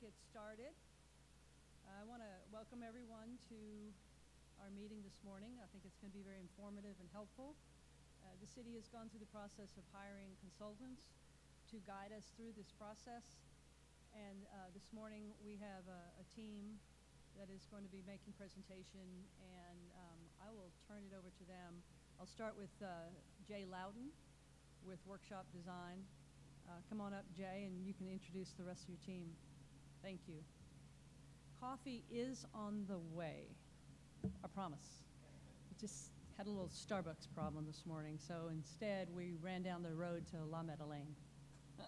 get started. I want to welcome everyone to our meeting this morning. I think it's going to be very informative and helpful. The city has gone through the process of hiring consultants to guide us through this process. And this morning we have a team that is going to be making presentation, and I will turn it over to them. I'll start with Jay Loudon with Workshop Design. Come on up, Jay, and you can introduce the rest of your team. Thank you. Coffee is on the way, I promise. We just had a little Starbucks problem this morning, so instead we ran down the road to La Madeleine. All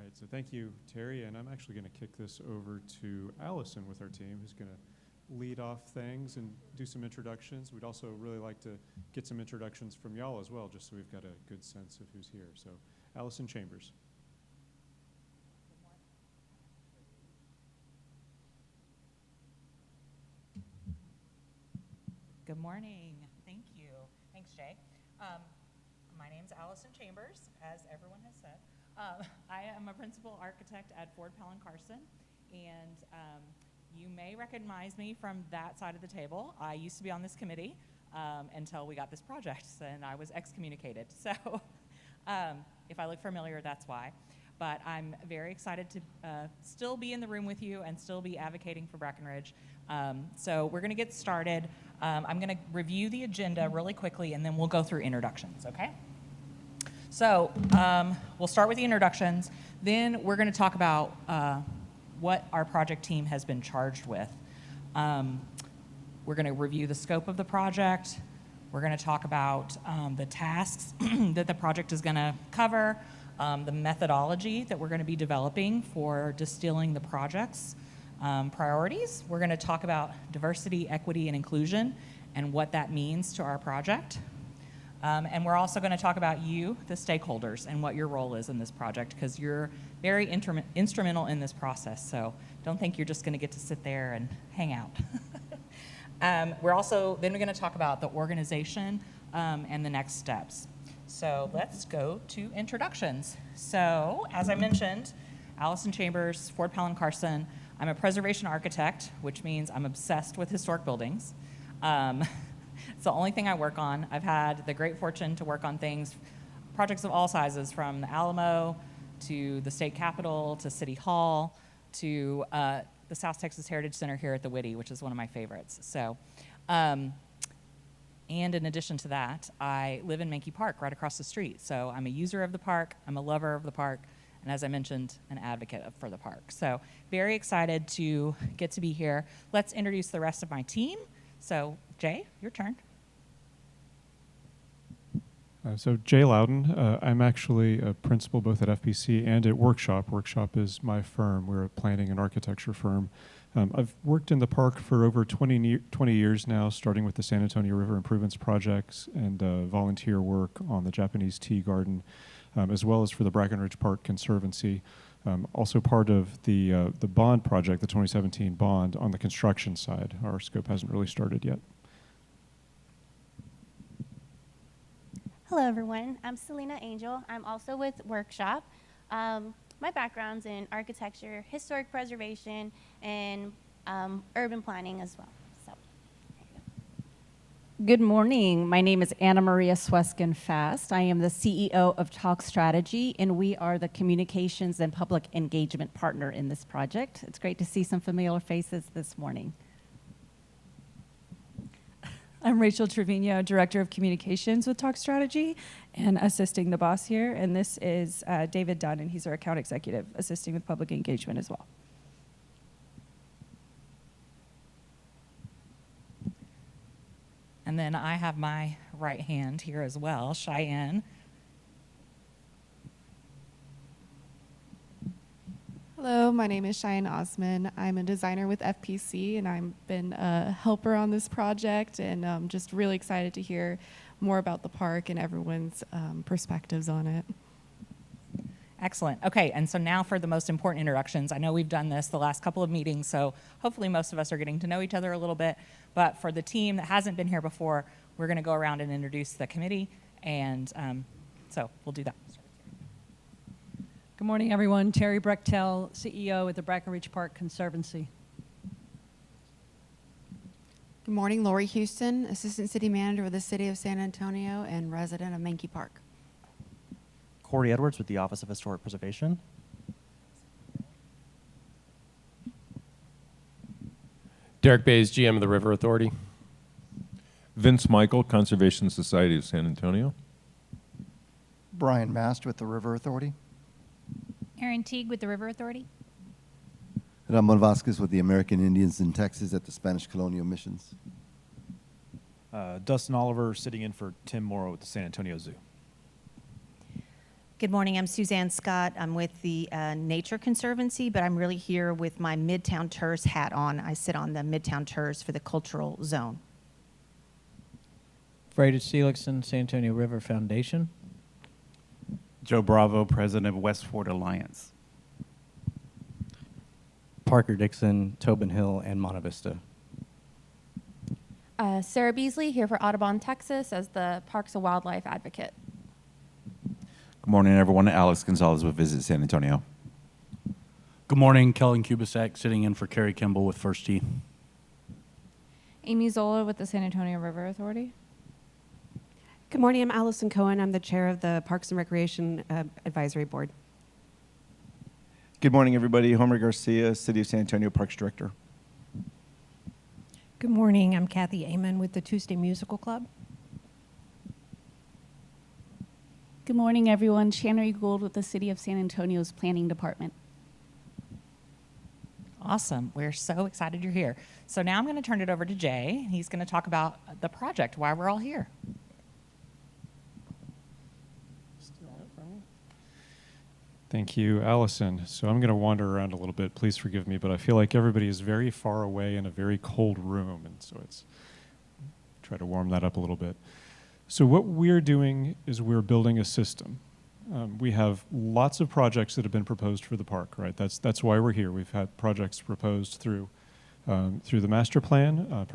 right, so thank you, Terry, and I'm actually going to kick this over to Allison with our team, who's going to lead off things and do some introductions. We'd also really like to get some introductions from y'all as well, just so we've got a good sense of who's here. So, Allison Chambers. Good morning. Thank you. Thanks, Jay. My name's Allison Chambers, as everyone has said. I am a principal architect at Ford Pell & Carson, and you may recognize me from that side of the table. I used to be on this committee until we got this project, and I was excommunicated. So if I look familiar, that's why. But I'm very excited to still be in the room with you and still be advocating for Brackenridge. So we're going to get started. I'm going to review the agenda really quickly, and then we'll go through introductions, okay? So we'll start with the introductions. Then we're going to talk about what our project team has been charged with. We're going to review the scope of the project. We're going to talk about the tasks that the project is going to cover, the methodology that we're going to be developing for distilling the project's priorities. We're going to talk about diversity, equity, and inclusion and what that means to our project. And we're also going to talk about you, the stakeholders, and what your role is in this project, because you're very instrumental in this process. So don't think you're just going to get to sit there and hang out. Then we're going to talk about the organization and the next steps. So let's go to introductions. So as I mentioned, Allison Chambers, Ford Pell & Carson. I'm a preservation architect, which means I'm obsessed with historic buildings. It's the only thing I work on. I've had the great fortune to work on projects of all sizes, from the Alamo to the state capitol to City Hall to the South Texas Heritage Center here at the Whitty, which is one of my favorites. So, and in addition to that, I live in Menke Park right across the street. So I'm a user of the park, I'm a lover of the park, and as I mentioned, an advocate for the park. So very excited to get to be here. Let's introduce the rest of my team. So Jay, your turn. So Jay Loudon, I'm actually a principal both at FPC and at Workshop. Workshop is my firm. We're a planning and architecture firm. I've worked in the park for over 20 years now, starting with the San Antonio River Improvements Projects and volunteer work on the Japanese Tea Garden, as well as for the Brackenridge Park Conservancy. Also part of the bond project, the 2017 bond, on the construction side. Our scope hasn't really started yet. Hello, everyone. I'm Selena Angel. I'm also with Workshop. My background's in architecture, historic preservation, and urban planning as well. So, there you go. Good morning. My name is Anna Maria Sweskin-Fast. I am the CEO of Talk Strategy, and we are the communications and public engagement partner in this project. It's great to see some familiar faces this morning. I'm Rachel Trevino, Director of Communications with Talk Strategy and assisting the boss here. And this is David Dunn, and he's our account executive, assisting with public engagement as well. And then I have my right hand here as well, Cheyenne. Hello, my name is Cheyenne Osman. I'm a designer with FPC, and I've been a helper on this project, and just really excited to hear more about the park and everyone's perspectives on it. Excellent. Okay, and so now for the most important introductions. I know we've done this the last couple of meetings, so hopefully most of us are getting to know each other a little bit. But for the team that hasn't been here before, we're going to go around and introduce the committee, and so we'll do that. Good morning, everyone. Terry Brechtel, CEO at the Brackenridge Park Conservancy. Good morning, Lori Houston, Assistant City Manager with the City of San Antonio and resident of Menke Park. Corey Edwards with the Office of Historic Preservation. Derek Bays, GM of the River Authority. Vince Michael, Conservation Society of San Antonio. Brian Mast with the River Authority. Aaron Teague with the River Authority. Ramon Vasquez with the American Indians in Texas at the Spanish Colonial Missions. Dustin Oliver sitting in for Tim Morrow at the San Antonio Zoo. Good morning, I'm Suzanne Scott. I'm with the Nature Conservancy, but I'm really here with my Midtown TERS hat on. I sit on the Midtown TERS for the Cultural Zone. Freydis Seligson, San Antonio River Foundation. Joe Bravo, President of West Fort Alliance. Parker Dixon, Tobin Hill, and Monte Vista. Sarah Beasley here for Audubon, Texas as the Parks and Wildlife Advocate. Good morning, everyone. Alex Gonzalez with Visit San Antonio. Good morning, Kellen Kubisak sitting in for Kerry Kimball with First Tee. Amy Zola with the San Antonio River Authority. Good morning, I'm Allison Cohen. I'm the chair of the Parks and Recreation Advisory Board. Good morning, everybody. Homer Garcia, City of San Antonio Parks Director. Good morning, I'm Kathy Amon with the Tuesday Musical Club. Good morning, everyone. Channery Gould with the City of San Antonio's Planning Department. Awesome. We're so excited you're here. So now I'm going to turn it over to Jay. He's going to talk about the project, why we're all here. Thank you, Allison. So I'm going to wander around a little bit. Please forgive me, but I feel like everybody is very far away in a very cold room, and so it's try to warm that up a little bit. So what we're doing is we're building a system. We have lots of projects that have been proposed for the park, right? That's why we're here. We've had projects proposed through the master plan,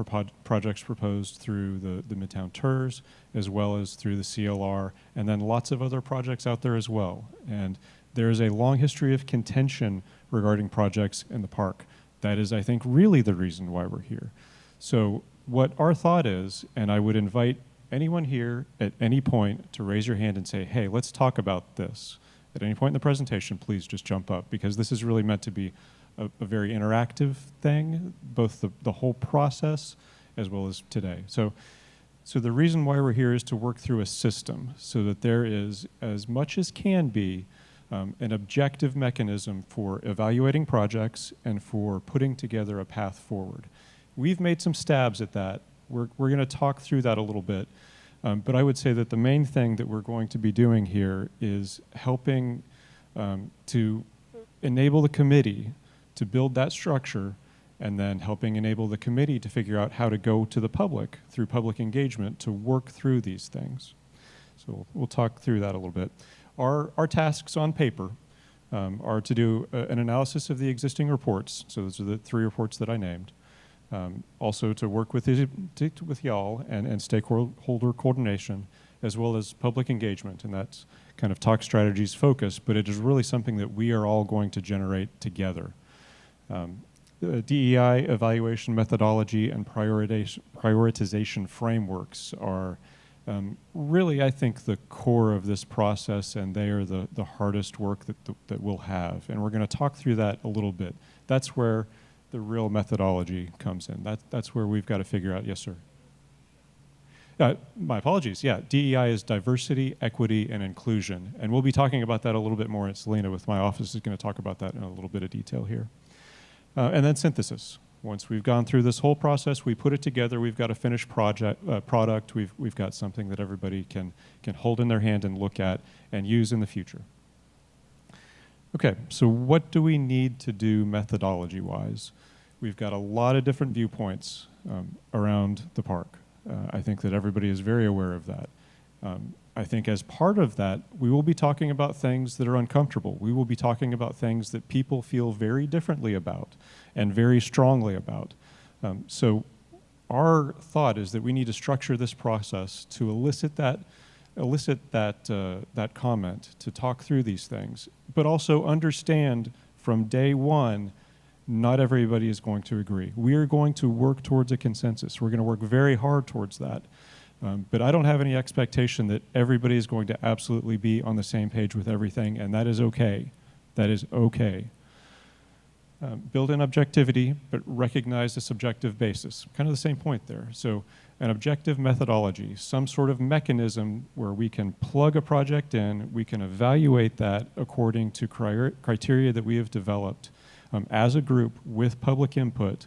projects proposed through the Midtown TERS, as well as through the CLR, and then lots of other projects out there as well. And there is a long history of contention regarding projects in the park. That is, I think, really the reason why we're here. So what our thought is, and I would invite anyone here at any point to raise your hand and say, hey, let's talk about this. At any point in the presentation, please just jump up, because this is really meant to be a very interactive thing, both the whole process as well as today. So the reason why we're here is to work through a system so that there is, as much as can be, an objective mechanism for evaluating projects and for putting together a path forward. We've made some stabs at that. We're going to talk through that a little bit. But I would say that the main thing that we're going to be doing here is helping to enable the committee to build that structure, and then helping enable the committee to figure out how to go to the public through public engagement to work through these things. So we'll talk through that a little bit. Our tasks on paper are to do an analysis of the existing reports. So those are the 3 reports that I named. Also to work with y'all and stakeholder coordination, as well as public engagement, and that's kind of Talk Strategy's focus, but it is really something that we are all going to generate together. The DEI evaluation methodology and prioritization frameworks are really, I think, the core of this process, and they are the hardest work that we'll have. And we're going to talk through that a little bit. That's where the real methodology comes in. That's where we've got to figure out, yes, sir. My apologies, yeah, DEI is diversity, equity, and inclusion. And we'll be talking about that a little bit more. Selena with my office is going to talk about that in a little bit of detail here. And then synthesis. Once we've gone through this whole process, we put it together, we've got a finished product, we've got something that everybody can hold in their hand and look at and use in the future. Okay, so what do we need to do methodology-wise? We've got a lot of different viewpoints around the park. I think that everybody is very aware of that. I think as part of that, we will be talking about things that are uncomfortable. We will be talking about things that people feel very differently about and very strongly about. So our thought is that we need to structure this process to elicit that elicit that comment, to talk through these things, but also understand from day one, not everybody is going to agree. We are going to work towards a consensus. We're going to work very hard towards that. But I don't have any expectation that everybody is going to absolutely be on the same page with everything, and that is okay. That is okay. Build in objectivity, but recognize the subjective basis. Kind of the same point there. So an objective methodology, some sort of mechanism where we can plug a project in, we can evaluate that according to criteria that we have developed as a group with public input.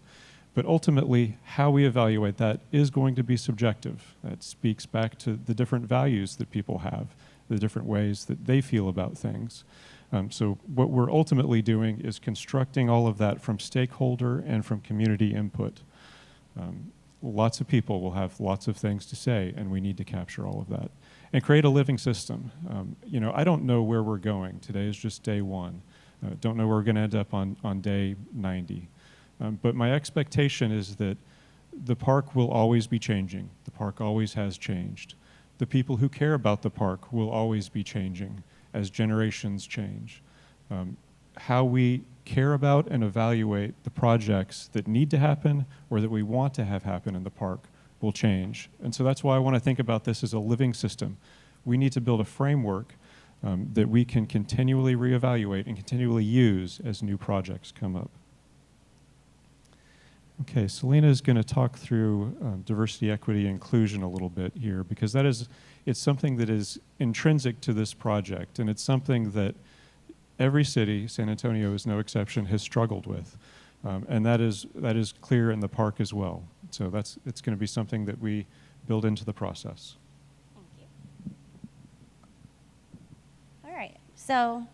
But ultimately, how we evaluate that is going to be subjective. That speaks back to the different values that people have, the different ways that they feel about things. So what we're ultimately doing is constructing all of that from stakeholder and from community input. Lots of people will have lots of things to say, and we need to capture all of that. And create a living system. You know, I don't know where we're going. Today is just day one. Don't know where we're going to end up on day 90. But my expectation is that the park will always be changing. The park always has changed. The people who care about the park will always be changing as generations change. How we care about and evaluate the projects that need to happen or that we want to have happen in the park will change. And so that's why I want to think about this as a living system. We need to build a framework that we can continually reevaluate and continually use as new projects come up. Okay, Selena is going to talk through diversity, equity, inclusion a little bit here, because it's something that is intrinsic to this project, and it's something that every city, San Antonio is no exception, has struggled with. And that is clear in the park as well. So it's going to be something that we build into the process. Thank you. All right, so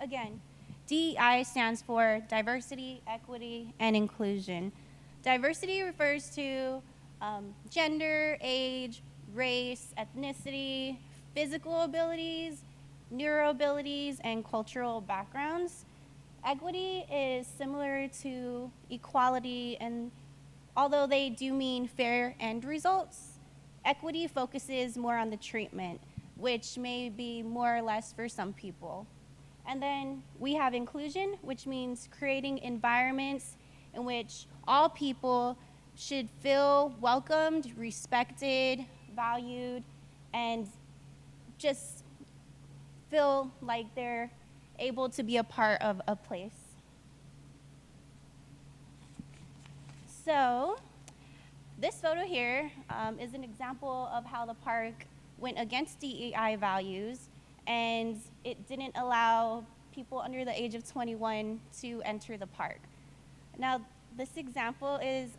again, DEI stands for diversity, equity, and inclusion. Diversity refers to gender, age, race, ethnicity, physical abilities, neuro abilities, and cultural backgrounds. Equity is similar to equality, and although they do mean fair end results, equity focuses more on the treatment, which may be more or less for some people. And then we have inclusion, which means creating environments in which all people should feel welcomed, respected, valued, and just feel like they're able to be a part of a place. So this photo here is an example of how the park went against DEI values, and it didn't allow people under the age of 21 to enter the park. Now, this example is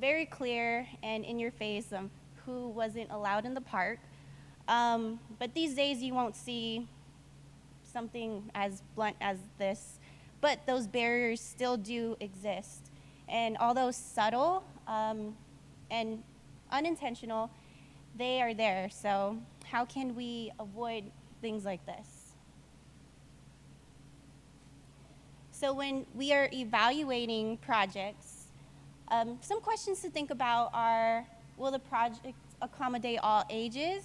very clear and in your face of who wasn't allowed in the park. But these days you won't see something as blunt as this, but those barriers still do exist. And although subtle and unintentional, they are there. So how can we avoid things like this? So when we are evaluating projects, some questions to think about are, will the project accommodate all ages?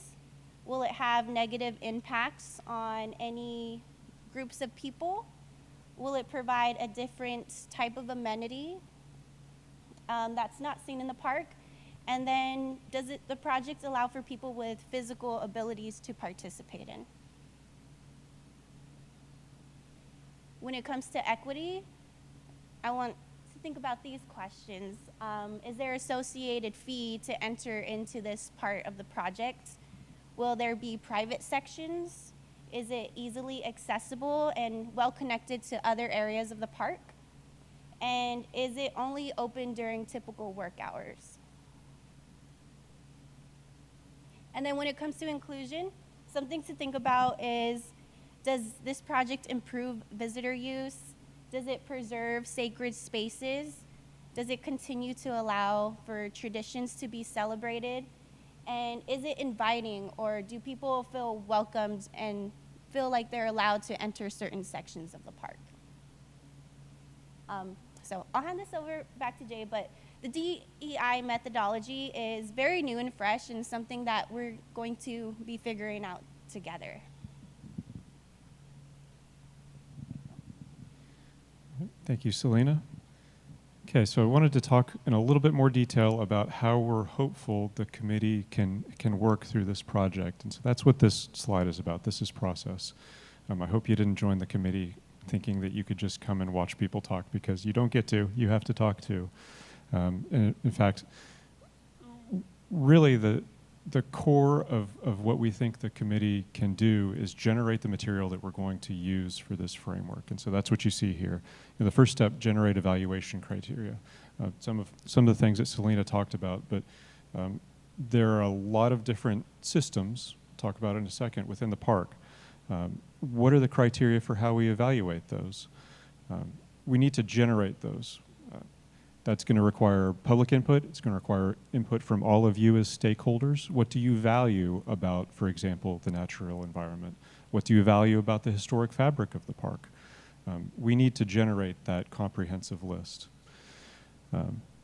Will it have negative impacts on any groups of people? Will it provide a different type of amenity that's not seen in the park? And then does the project allow for people with physical abilities to participate in? When it comes to equity, I want to think about these questions. Is there associated fee to enter into this part of the project? Will there be private sections? Is it easily accessible and well connected to other areas of the park? And is it only open during typical work hours? And then when it comes to inclusion, something to think about is, does this project improve visitor use? Does it preserve sacred spaces? Does it continue to allow for traditions to be celebrated? And is it inviting, or do people feel welcomed and feel like they're allowed to enter certain sections of the park? So I'll hand this over back to Jay, but the DEI methodology is very new and fresh and something that we're going to be figuring out together. Thank you, Selena. Okay, so I wanted to talk in a little bit more detail about how we're hopeful the committee can work through this project. And so that's what this slide is about. This is process. I hope you didn't join the committee thinking that you could just come and watch people talk, because you don't get to. You have to talk too. And in fact, really the core of what we think the committee can do is generate the material that we're going to use for this framework. And so that's what you see here. The first step, generate evaluation criteria. Some of the things that Selena talked about, but there are a lot of different systems, I'll talk about in a second, within the park. What are the criteria for how we evaluate those? We need to generate those. That's going to require public input. It's going to require input from all of you as stakeholders. What do you value about, for example, the natural environment? What do you value about the historic fabric of the park? We need to generate that comprehensive list.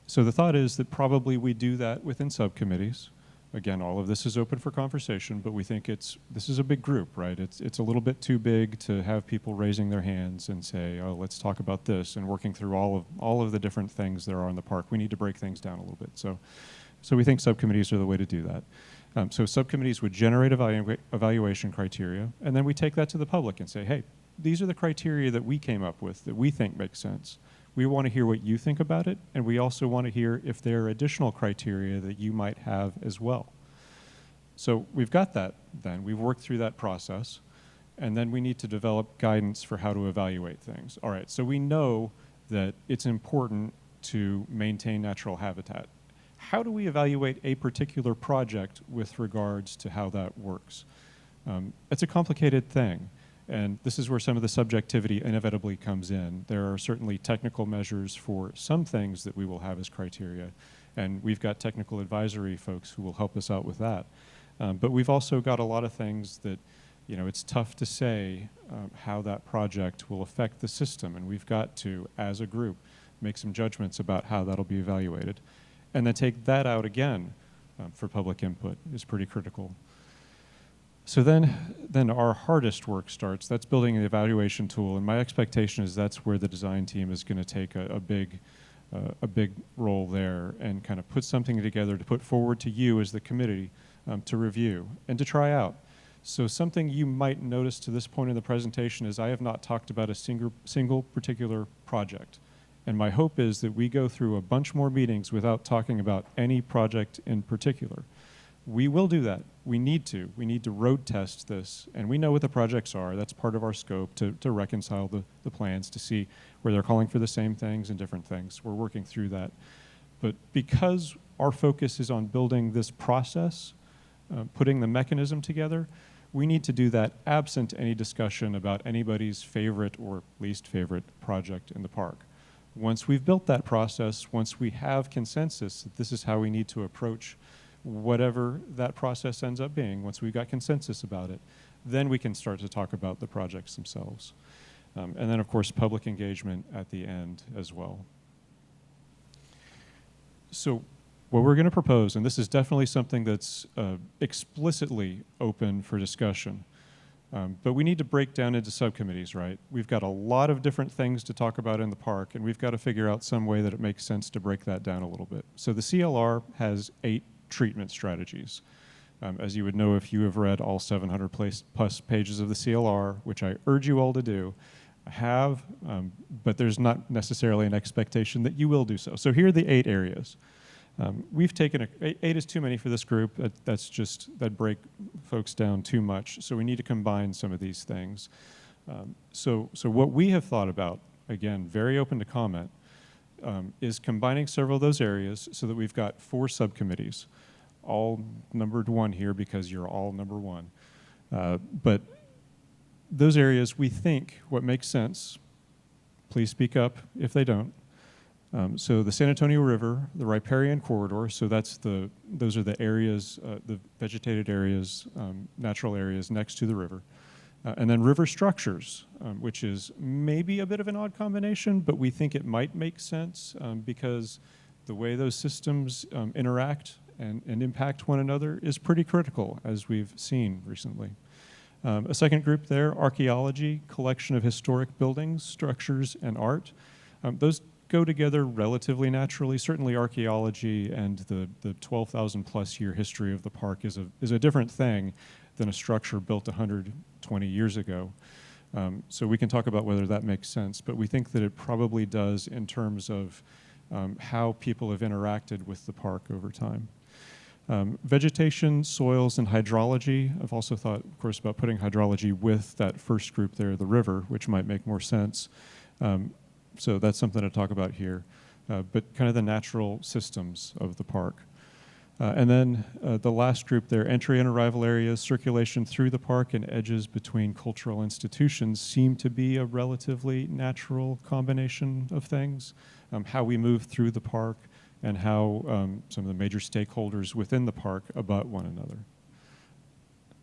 So the thought is that probably we do that within subcommittees. Again, all of this is open for conversation, but we think this is a big group, right? It's a little bit too big to have people raising their hands and say, oh, let's talk about this, and working through all of the different things there are in the park. We need to break things down a little bit. So we think subcommittees are the way to do that. So subcommittees would generate evaluation criteria, and then we take that to the public and say, hey, these are the criteria that we came up with that we think make sense. We want to hear what you think about it, and we also want to hear if there are additional criteria that you might have as well. So we've got that then. We've worked through that process, and then we need to develop guidance for how to evaluate things. All right, so we know that it's important to maintain natural habitat. How do we evaluate a particular project with regards to how that works? It's a complicated thing. And this is where some of the subjectivity inevitably comes in. There are certainly technical measures for some things that we will have as criteria, and we've got technical advisory folks who will help us out with that. But we've also got a lot of things that, it's tough to say how that project will affect the system, and we've got to, as a group, make some judgments about how that'll be evaluated. And then take that out again for public input is pretty critical. So then our hardest work starts. That's building an evaluation tool, and my expectation is that's where the design team is going to take a big role there and kind of put something together to put forward to you as the committee to review and to try out. So something you might notice to this point in the presentation is I have not talked about a single particular project. And my hope is that we go through a bunch more meetings without talking about any project in particular. We will do that. We need to. We need to road test this, and we know what the projects are. That's part of our scope to reconcile the plans, to see where they're calling for the same things and different things. We're working through that. But because our focus is on building this process, putting the mechanism together, we need to do that absent any discussion about anybody's favorite or least favorite project in the park. Once we've built that process, once we have consensus that this is how we need to approach whatever that process ends up being, once we've got consensus about it, then we can start to talk about the projects themselves. And then, of course, public engagement at the end as well. So what we're going to propose, and this is definitely something that's explicitly open for discussion, but we need to break down into subcommittees, right? We've got a lot of different things to talk about in the park, and we've got to figure out some way that it makes sense to break that down a little bit. So the CLR has 8 treatment strategies. As you would know if you have read all 700 plus pages of the CLR, which I urge you all to do, but there's not necessarily an expectation that you will do so. So here are the 8 areas. We've taken 8 is too many for this group. That break folks down too much. So we need to combine some of these things. So what we have thought about, again, very open to comment, is combining several of those areas so that we've got 4 subcommittees, all numbered 1 here because you're all number 1. But those areas, we think what makes sense, please speak up if they don't. So the San Antonio River, the riparian corridor, so those are the areas, the vegetated areas, natural areas next to the river. And then river structures, which is maybe a bit of an odd combination, but we think it might make sense because the way those systems interact and impact one another is pretty critical, as we've seen recently. A second group there, archaeology, collection of historic buildings, structures, and art. Those go together relatively naturally. Certainly archaeology and the 12,000 plus year history of the park is a different thing than a structure built 120 years ago. So we can talk about whether that makes sense, but we think that it probably does in terms of how people have interacted with the park over time. Vegetation, soils, and hydrology. I've also thought, of course, about putting hydrology with that first group there, the river, which might make more sense. So that's something to talk about here. But kind of the natural systems of the park. And then the last group there, entry and arrival areas, circulation through the park, and edges between cultural institutions seem to be a relatively natural combination of things. How we move through the park and how some of the major stakeholders within the park abut one another.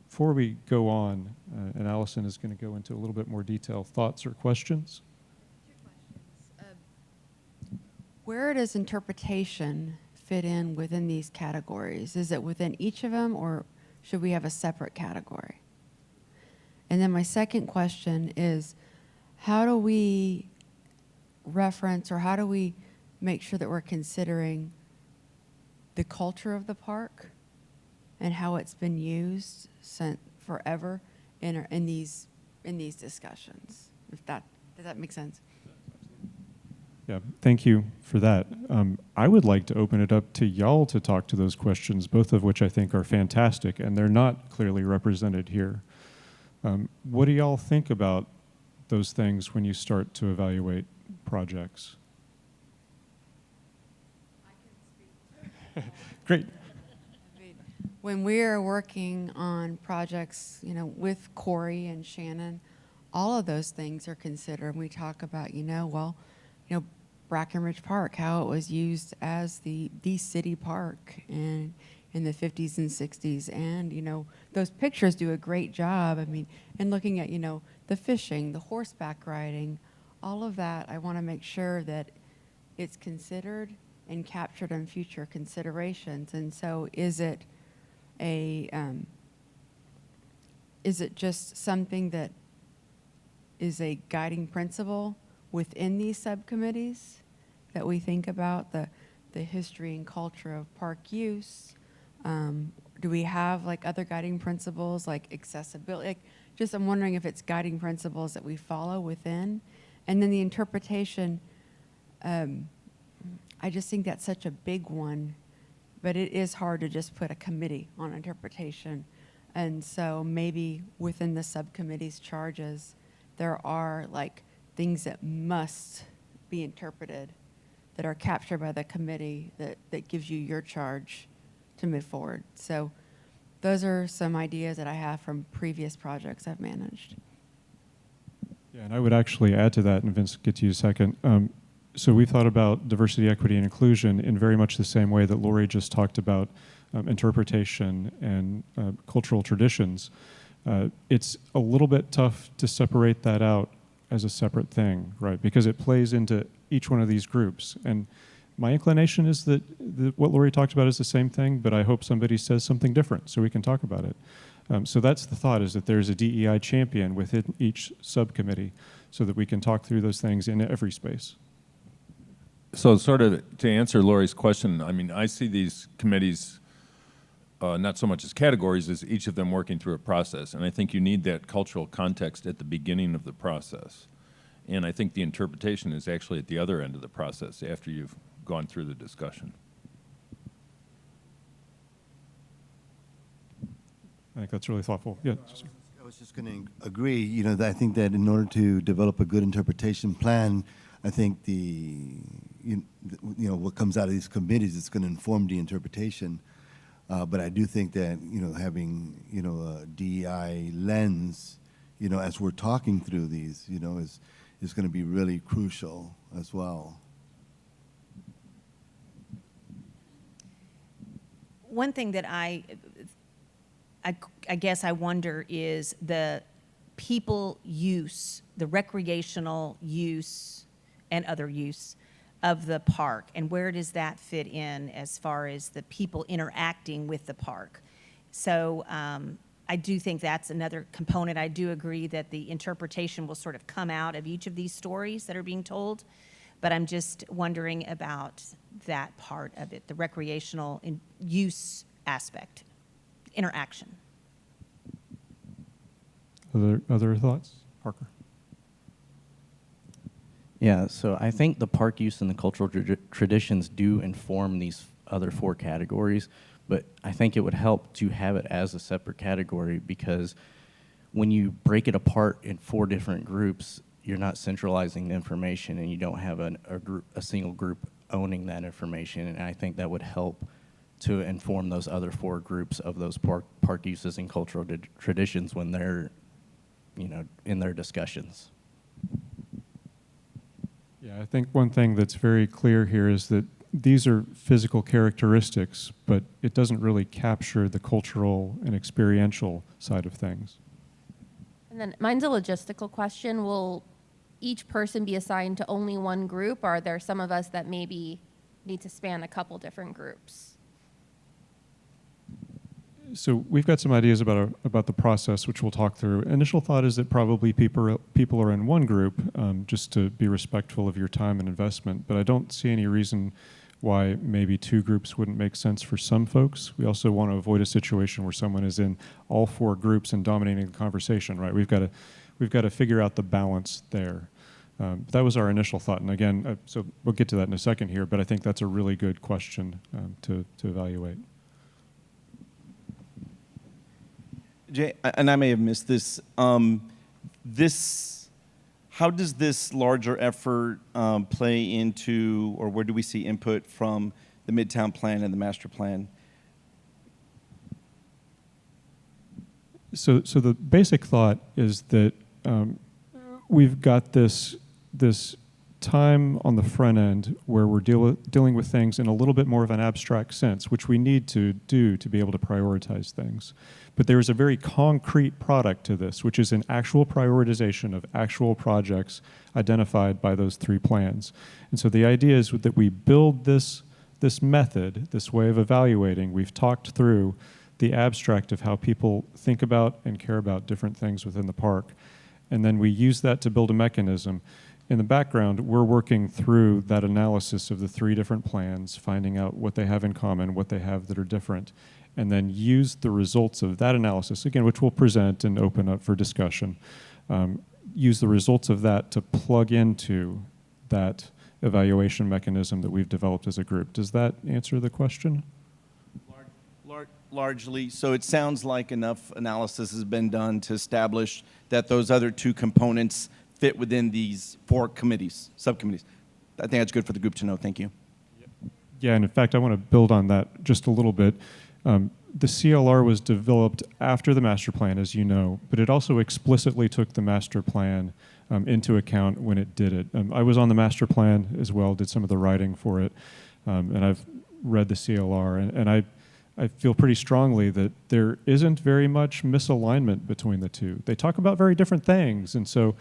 Before we go on, and Allison is going to go into a little bit more detail, thoughts or questions? Where does interpretation fit in within these categories? Is it within each of them, or should we have a separate category? And then my second question is, how do we reference, or how do we make sure that we're considering the culture of the park and how it's been used since forever in these discussions? Does that make sense? Yeah, thank you for that. I would like to open it up to y'all to talk to those questions, both of which I think are fantastic, and they're not clearly represented here. What do y'all think about those things when you start to evaluate projects? I can speak. Great. When we are working on projects, with Corey and Shannon, all of those things are considered. We talk about, Brackenridge Park, how it was used as the city park in the 50s and 60s. And, those pictures do a great job. I mean, and looking at, the fishing, the horseback riding, all of that, I want to make sure that it's considered and captured in future considerations. And so is it just something that is a guiding principle within these subcommittees that we think about the history and culture of park use? Do we have other guiding principles like accessibility? I'm wondering if it's guiding principles that we follow within. And then the interpretation, I just think that's such a big one, but it is hard to just put a committee on interpretation. And so maybe within the subcommittee's charges, there are things that must be interpreted that are captured by the committee that gives you your charge to move forward. So those are some ideas that I have from previous projects I've managed. Yeah, and I would actually add to that, and Vince, get to you a second. So we've thought about diversity, equity, and inclusion in very much the same way that Lori just talked about interpretation and cultural traditions. It's a little bit tough to separate that out as a separate thing, right? Because it plays into each one of these groups. And my inclination is that what Lori talked about is the same thing, but I hope somebody says something different so we can talk about it. So that's the thought, is that there's a DEI champion within each subcommittee so that we can talk through those things in every space. So sort of to answer Lori's question, I mean, I see these committees not so much as categories as each of them working through a process. And I think you need that cultural context at the beginning of the process. And I think the interpretation is actually at the other end of the process after you've gone through the discussion. I think that's really thoughtful. Yeah. I was just going to agree, that I think that in order to develop a good interpretation plan, I think what comes out of these committees is going to inform the interpretation. But I do think that, having, a DEI lens, as we're talking through these, is going to be really crucial as well. One thing that I guess I wonder is the people use, the recreational use and other use of the park, and where does that fit in as far as the people interacting with the park? So I do think that's another component. I do agree that the interpretation will sort of come out of each of these stories that are being told, but I'm just wondering about that part of it, the recreational use aspect, interaction. Other thoughts? Parker? Yeah, so I think the park use and the cultural traditions do inform these other 4 categories, but I think it would help to have it as a separate category, because when you break it apart in 4 different groups, you're not centralizing the information, and you don't have a single group owning that information, and I think that would help to inform those other 4 groups of those park uses and cultural traditions when they're, in their discussions. Yeah, I think one thing that's very clear here is that these are physical characteristics, but it doesn't really capture the cultural and experiential side of things. And then mine's a logistical question. Will each person be assigned to only one group, or are there some of us that maybe need to span a couple different groups? So we've got some ideas about the process, which we'll talk through. Initial thought is that probably people are in one group, just to be respectful of your time and investment. But I don't see any reason why maybe 2 groups wouldn't make sense for some folks. We also want to avoid a situation where someone is in all 4 groups and dominating the conversation, right? We've got to figure out the balance there. That was our initial thought. And again, so we'll get to that in a second here, but I think that's a really good question to evaluate. Jay, and I may have missed this. How does this larger effort play into, or where do we see input from the Midtown Plan and the Master Plan? So the basic thought is that we've got this time on the front end where we're dealing with things in a little bit more of an abstract sense, which we need to do to be able to prioritize things. But there is a very concrete product to this, which is an actual prioritization of actual projects identified by those 3 plans. And so the idea is that we build this method, this way of evaluating. We've talked through the abstract of how people think about and care about different things within the park. And then we use that to build a mechanism. In the background, we're working through that analysis of the 3 different plans, finding out what they have in common, what they have that are different, and then use the results of that analysis, again, which we'll present and open up for discussion, use the results of that to plug into that evaluation mechanism that we've developed as a group. Does that answer the question? Largely. So it sounds like enough analysis has been done to establish that those other 2 components fit within these 4 committees, subcommittees. I think that's good for the group to know. Thank you. Yeah, and in fact, I want to build on that just a little bit. The CLR was developed after the master plan, as you know, but it also explicitly took the master plan into account when it did it. I was on the master plan as well, did some of the writing for it, and I've read the CLR, and I feel pretty strongly that there isn't very much misalignment between the 2. They talk about very different things, and so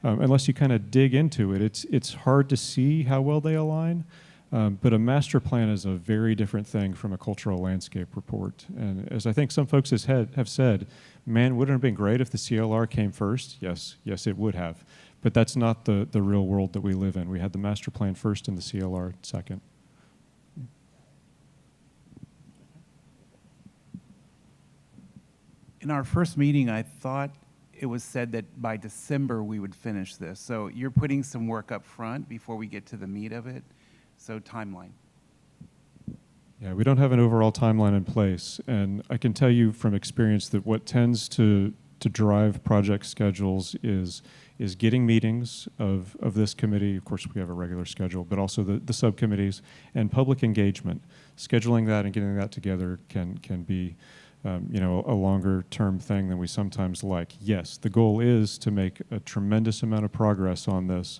unless you kind of dig into it, it's hard to see how well they align. But a master plan is a very different thing from a cultural landscape report. And as I think some folks have said, man, wouldn't it have been great if the CLR came first? Yes, it would have. But that's not the real world that we live in. We had the master plan first and the CLR second. In our first meeting, I thought it was said that by December we would finish this. So you're putting some work up front before we get to the meat of it. So timeline. Yeah, we don't have an overall timeline in place. And I can tell you from experience that what tends to drive project schedules is getting meetings of this committee. Of course, we have a regular schedule, but also the subcommittees and public engagement. Scheduling that and getting that together can be a longer term thing than we sometimes like. Yes, the goal is to make a tremendous amount of progress on this.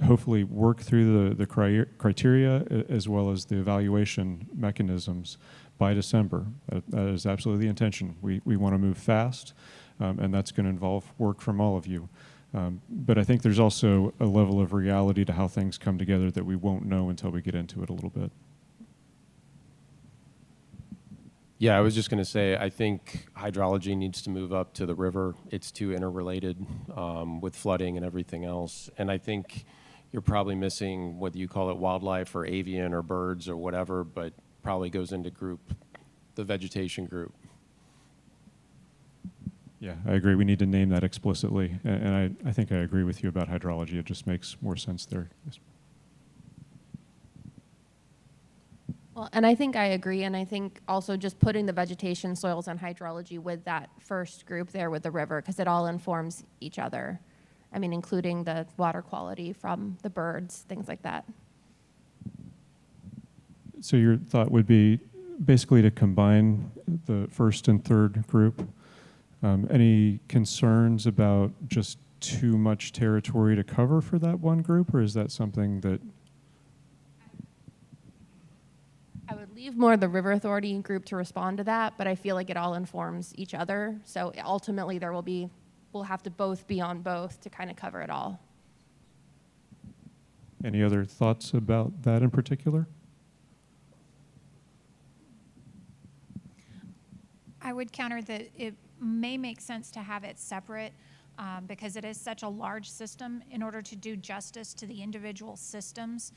Hopefully work through the criteria as well as the evaluation mechanisms by December. That is absolutely the intention. We want to move fast, and that's going to involve work from all of you. But I think there's also a level of reality to how things come together that we won't know until we get into it a little bit. Yeah, I was just going to say, I think hydrology needs to move up to the river. It's too interrelated with flooding and everything else. And I think you're probably missing whether you call it wildlife or avian or birds or whatever, but probably goes into the vegetation group. Yeah, I agree. We need to name that explicitly. And I think I agree with you about hydrology. It just makes more sense there. Yes. Well, and I think I agree, and I think also just putting the vegetation, soils, and hydrology with that first group there with the river, because it all informs each other. I mean, including the water quality from the birds, things like that. So your thought would be basically to combine the first and third group. Any concerns about just too much territory to cover for that one group, or is that something that... I would leave more the River Authority group to respond to that, but I feel like it all informs each other. So ultimately we'll have to both be on both to kind of cover it all. Any other thoughts about that in particular? I would counter that it may make sense to have it separate because it is such a large system in order to do justice to the individual systems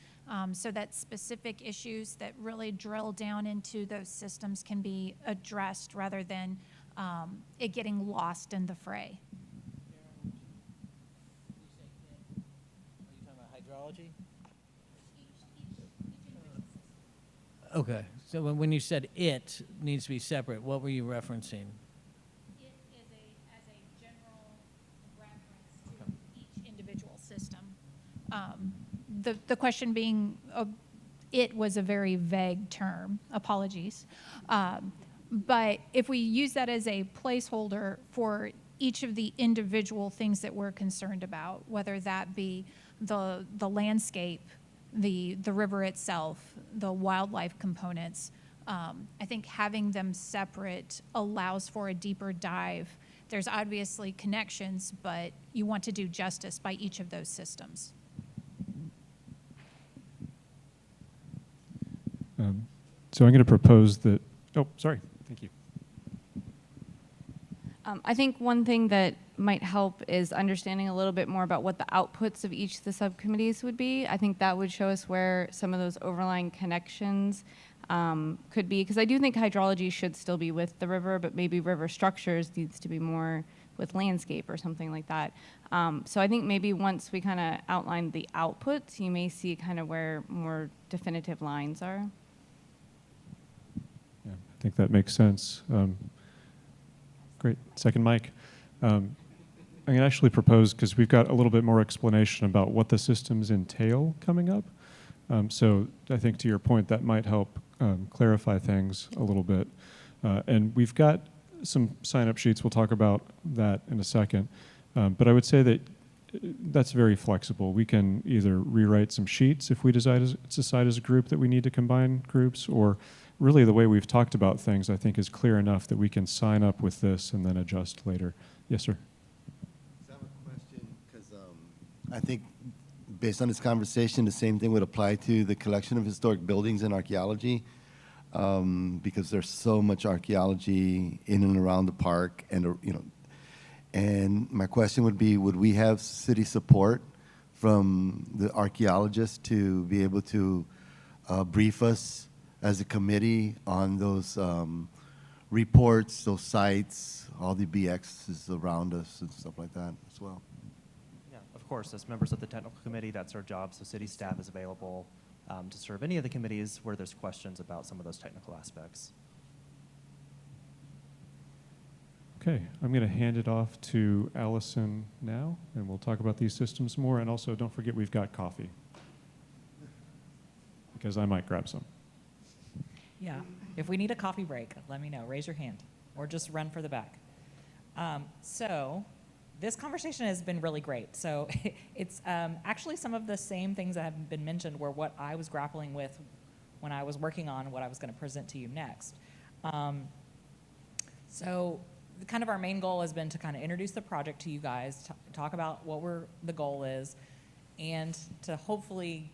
so that specific issues that really drill down into those systems can be addressed rather than it getting lost in the fray. Are you talking about hydrology? Okay, so when you said it needs to be separate, what were you referencing? It is as a general reference to each individual system. The question being, it was a very vague term, apologies. But if we use that as a placeholder for each of the individual things that we're concerned about, whether that be the landscape, the river itself, the wildlife components, I think having them separate allows for a deeper dive. There's obviously connections, but you want to do justice by each of those systems. So I'm going to propose that, oh, sorry, thank you. I think one thing that might help is understanding a little bit more about what the outputs of each of the subcommittees would be. I think that would show us where some of those overlying connections could be, because I do think hydrology should still be with the river, but maybe river structures needs to be more with landscape or something like that. So I think maybe once we kind of outline the outputs, you may see kind of where more definitive lines are. Yeah, I think that makes sense. Great. Second mic. I'm going to actually propose, because we've got a little bit more explanation about what the systems entail coming up. So I think to your point, that might help clarify things a little bit. And we've got some sign-up sheets. We'll talk about that in a second. But I would say that that's very flexible. We can either rewrite some sheets if we decide as a group that we need to combine groups, or really the way we've talked about things, I think, is clear enough that we can sign up with this and then adjust later. Yes, sir. I have a question, because I think based on this conversation, the same thing would apply to the collection of historic buildings and archaeology, because there's so much archaeology in and around the park, and and my question would be, would we have city support from the archaeologists to be able to brief us as a committee on those reports, those sites, all the BXs around us and stuff like that as well? Yeah, of course, as members of the technical committee, that's our job. So city staff is available to serve any of the committees where there's questions about some of those technical aspects. Okay, I'm going to hand it off to Allison now, and we'll talk about these systems more. And also, don't forget we've got coffee, because I might grab some. Yeah, if we need a coffee break, let me know. Raise your hand, or just run for the back. So this conversation has been really great. So it's actually some of the same things that have been mentioned were what I was grappling with when I was working on what I was going to present to you next. So kind of our main goal has been to kind of introduce the project to you guys, talk about what the goal is, and to hopefully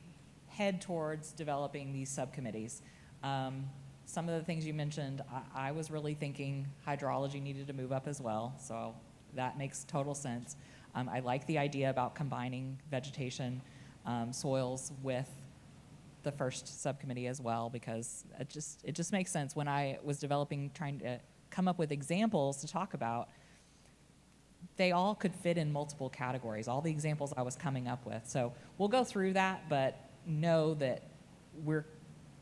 head towards developing these subcommittees. Some of the things you mentioned, I was really thinking hydrology needed to move up as well, so that makes total sense. I like the idea about combining vegetation, soils with the first subcommittee as well, because it just makes sense. When I was trying to come up with examples to talk about, they all could fit in multiple categories, all the examples I was coming up with. So we'll go through that, but know that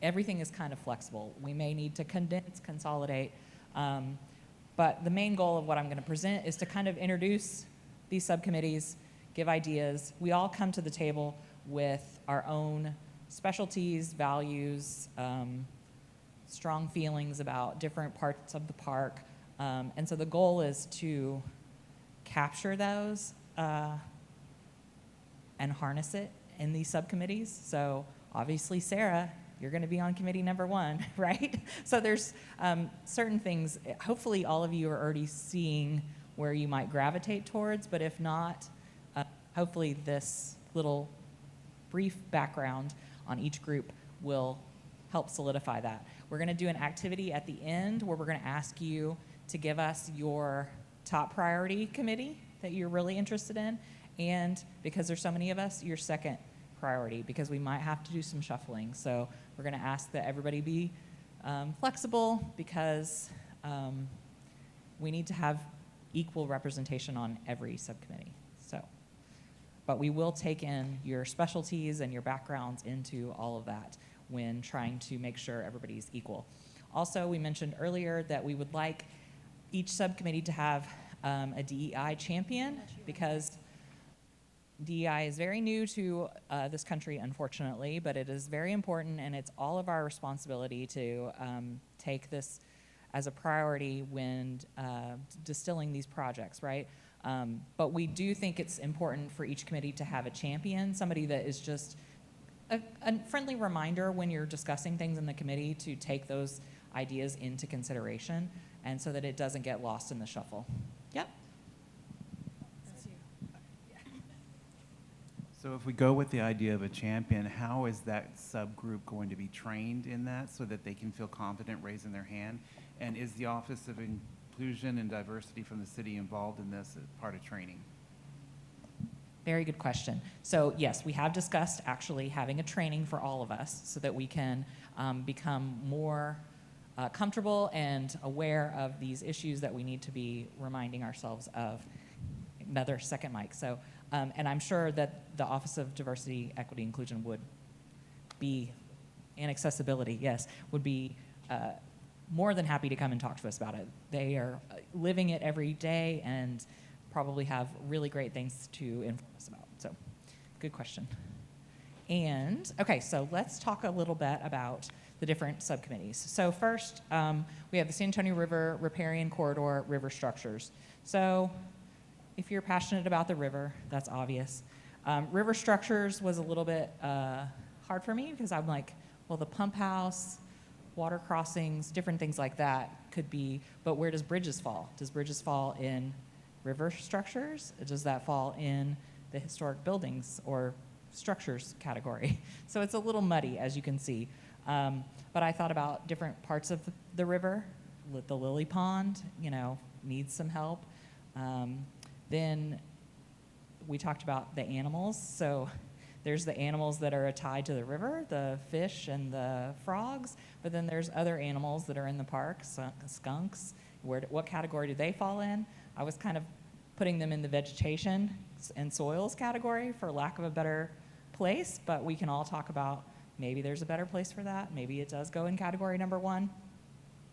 everything is kind of flexible. We may need to condense, consolidate, but the main goal of what I'm going to present is to kind of introduce these subcommittees, give ideas. We all come to the table with our own specialties, values, strong feelings about different parts of the park. And so the goal is to capture those and harness it in these subcommittees. So obviously, Sarah, you're going to be on committee number 1, right? So there's certain things, hopefully all of you are already seeing where you might gravitate towards, but if not, hopefully this little brief background on each group will help solidify that. We're going to do an activity at the end where we're going to ask you to give us your top priority committee that you're really interested in, and because there's so many of us, your second priority, because we might have to do some shuffling. So we're going to ask that everybody be flexible, because we need to have equal representation on every subcommittee. So, but we will take in your specialties and your backgrounds into all of that when trying to make sure everybody's equal. Also, we mentioned earlier that we would like each subcommittee to have a DEI champion, because DEI is very new to this country, unfortunately, but it is very important, and it's all of our responsibility to take this as a priority when distilling these projects, right? But we do think it's important for each committee to have a champion, somebody that is just a friendly reminder when you're discussing things in the committee to take those ideas into consideration, and so that it doesn't get lost in the shuffle. Yep. So if we go with the idea of a champion, how is that subgroup going to be trained in that so that they can feel confident raising their hand? And is the Office of Inclusion and Diversity from the city involved in this as part of training? Very good question. So yes, we have discussed actually having a training for all of us so that we can become more comfortable and aware of these issues that we need to be reminding ourselves of. Another second mic. So, and I'm sure that the Office of Diversity, Equity, Inclusion would be, and accessibility, yes, would be more than happy to come and talk to us about it. They are living it every day and probably have really great things to inform us about. So, good question. And, okay, so let's talk a little bit about the different subcommittees. So first, we have the San Antonio River Riparian Corridor River Structures. So if you're passionate about the river, that's obvious. River structures was a little bit hard for me because I'm like, well, the pump house, water crossings, different things like that could be, but where does bridges fall? Does bridges fall in river structures? Does that fall in the historic buildings or structures category? So it's a little muddy, as you can see. But I thought about different parts of the river. The lily pond, you know, needs some help. Then we talked about the animals. So there's the animals that are tied to the river, the fish and the frogs, but then there's other animals that are in the park, skunks. What category do they fall in? I was kind of putting them in the vegetation and soils category for lack of a better place, but we can all talk about maybe there's a better place for that. Maybe it does go in category number 1.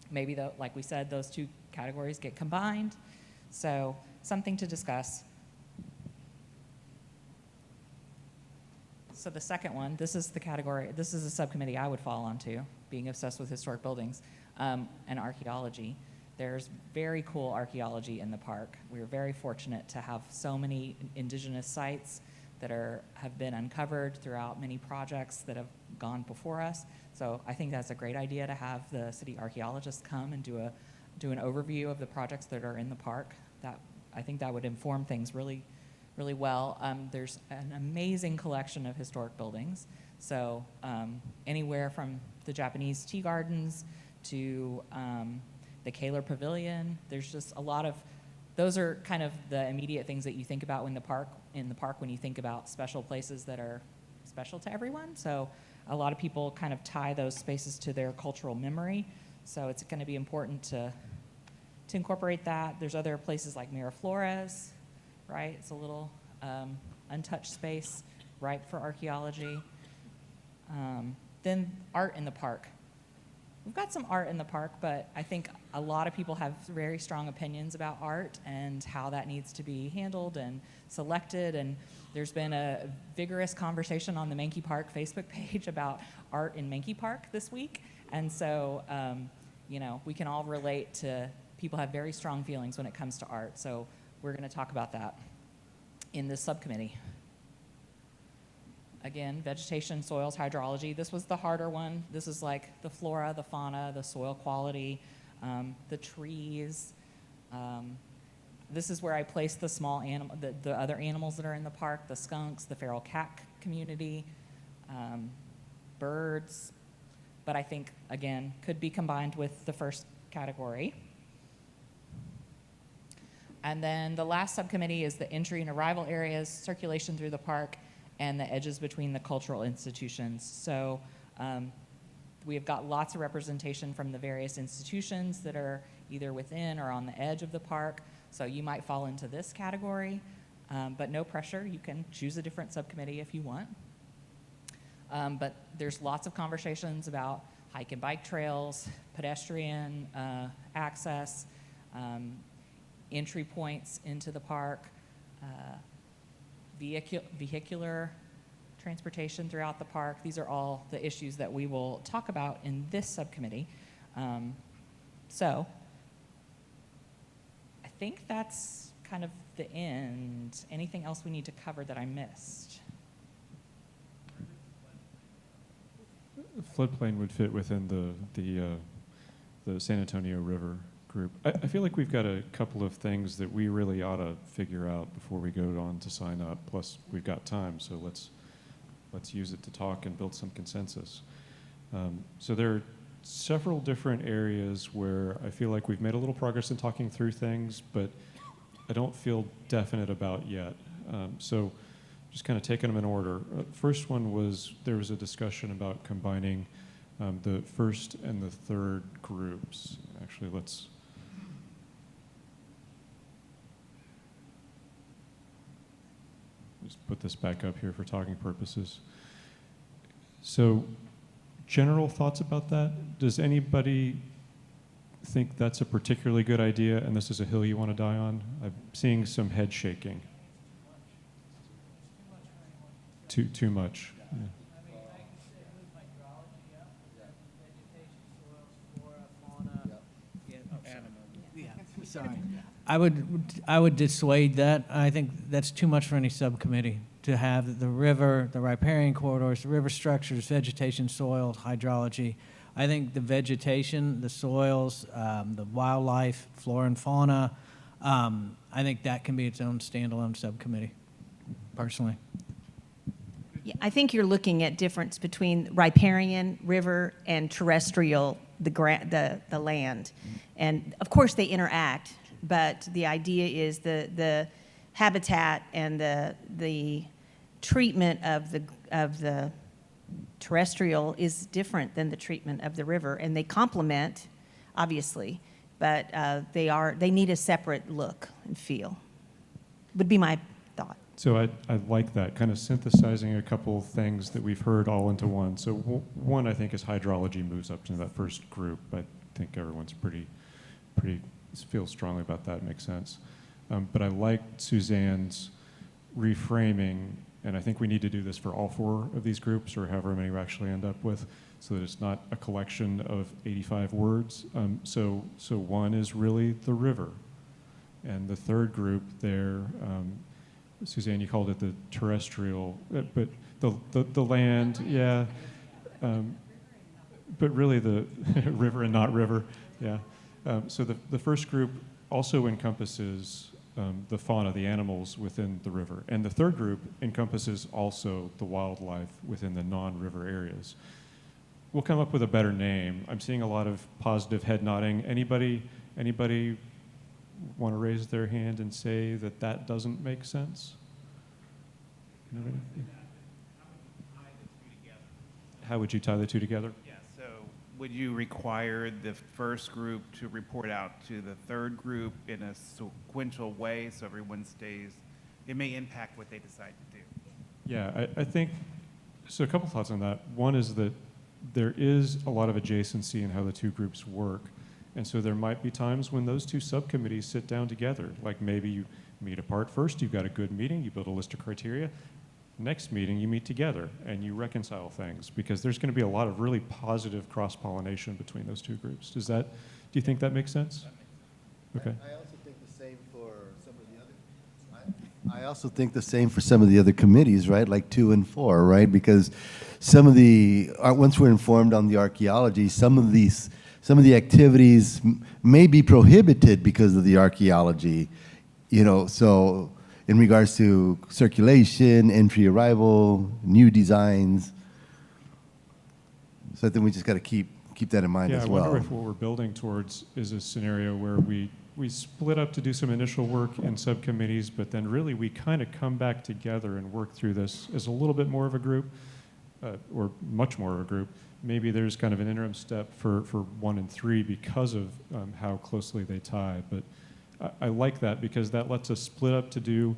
Maybe, like we said, those two categories get combined. So something to discuss. So the second one, this is the category, this is a subcommittee I would fall onto, being obsessed with historic buildings and archaeology. There's very cool archaeology in the park. We're very fortunate to have so many indigenous sites that have been uncovered throughout many projects that have gone before us. So I think that's a great idea to have the city archaeologists come and do do an overview of the projects that are in the park. I think that would inform things really, really well. There's an amazing collection of historic buildings. So anywhere from the Japanese tea gardens to the Kaler Pavilion, there's just a lot of, those are kind of the immediate things that you think about in the park when you think about special places that are special to everyone. So a lot of people kind of tie those spaces to their cultural memory. So it's going to be important to incorporate that. There's other places like Miraflores, right? It's a little untouched space, ripe for archaeology. Then art in the park. We've got some art in the park, but I think a lot of people have very strong opinions about art and how that needs to be handled and selected. And there's been a vigorous conversation on the Mankey Park Facebook page about art in Mankey Park this week. And so, you know, we can all relate to, people have very strong feelings when it comes to art. So we're going to talk about that in this subcommittee. Again, vegetation, soils, hydrology. This was the harder one. This is like the flora, the fauna, the soil quality, the trees. This is where I place the small animal, the other animals that are in the park, the skunks, the feral cat community, birds. But I think, again, could be combined with the first category. And then the last subcommittee is the entry and arrival areas, circulation through the park, and the edges between the cultural institutions. So we have got lots of representation from the various institutions that are either within or on the edge of the park. So you might fall into this category, but no pressure. You can choose a different subcommittee if you want. But there's lots of conversations about hike and bike trails, pedestrian access, entry points into the park, vehicular transportation throughout the park. These are all the issues that we will talk about in this subcommittee. So I think that's kind of the end. Anything else we need to cover that I missed? Floodplain would fit within the San Antonio River group. I feel like we've got a couple of things that we really ought to figure out before we go on to sign up. Plus, we've got time, so let's use it to talk and build some consensus. So there are several different areas where I feel like we've made a little progress in talking through things, but I don't feel definite about yet. So just kind of taking them in order. First one was, there was a discussion about combining the first and the third groups. Actually, let's just put this back up here for talking purposes. So, general thoughts about that? Does anybody think that's a particularly good idea and this is a hill you want to die on? I'm seeing some head shaking. Too much. Yeah. Sorry. I would dissuade that. I think that's too much for any subcommittee to have the river, the riparian corridors, the river structures, vegetation, soils, hydrology. I think the vegetation, the soils, the wildlife, flora and fauna, I think that can be its own standalone subcommittee, personally. Yeah, I think you're looking at difference between riparian, river, and terrestrial, the land. And of course they interact, but the idea is the habitat and the treatment of the terrestrial is different than the treatment of the river, and they complement, obviously, but they need a separate look and feel, would be my thought. So I like that, kind of synthesizing a couple of things that we've heard all into one. So one, I think, is hydrology moves up to that first group. I think everyone's pretty feels strongly about that, makes sense. But I like Suzanne's reframing, and I think we need to do this for all four of these groups, or however many we actually end up with, so that it's not a collection of 85 words. So one is really the river. And the third group there, Suzanne, you called it the terrestrial, but the land, yeah. But really the river and not river, yeah. So the first group also encompasses the fauna, the animals within the river. And the third group encompasses also the wildlife within the non-river areas. We'll come up with a better name. I'm seeing a lot of positive head nodding. Anybody want to raise their hand and say that that doesn't make sense? Nobody? How would you tie the two together? Yeah, so would you require the first group to report out to the third group in a sequential way so everyone stays? It may impact what they decide to do. Yeah, I think, so a couple thoughts on that. One is that there is a lot of adjacency in how the two groups work. And so there might be times when those two subcommittees sit down together. Like maybe you meet apart first, you've got a good meeting, you build a list of criteria. Next meeting, you meet together and you reconcile things because there's going to be a lot of really positive cross-pollination between those two groups. Do you think that makes sense? Okay. I also think the same for some of the other. I also think the same for some of the other committees, right? Like 2 and 4, right? Because some of the once we're informed on the archaeology, some of the activities may be prohibited because of the archaeology, so in regards to circulation, entry, arrival, new designs. So I think we just got to keep that in mind as well. I wonder if what we're building towards is a scenario where we split up to do some initial work in subcommittees, but then really we kind of come back together and work through this as a little bit more of a group, or much more of a group. Maybe there's kind of an interim step for 1 and 3 because of how closely they tie. But I like that because that lets us split up to do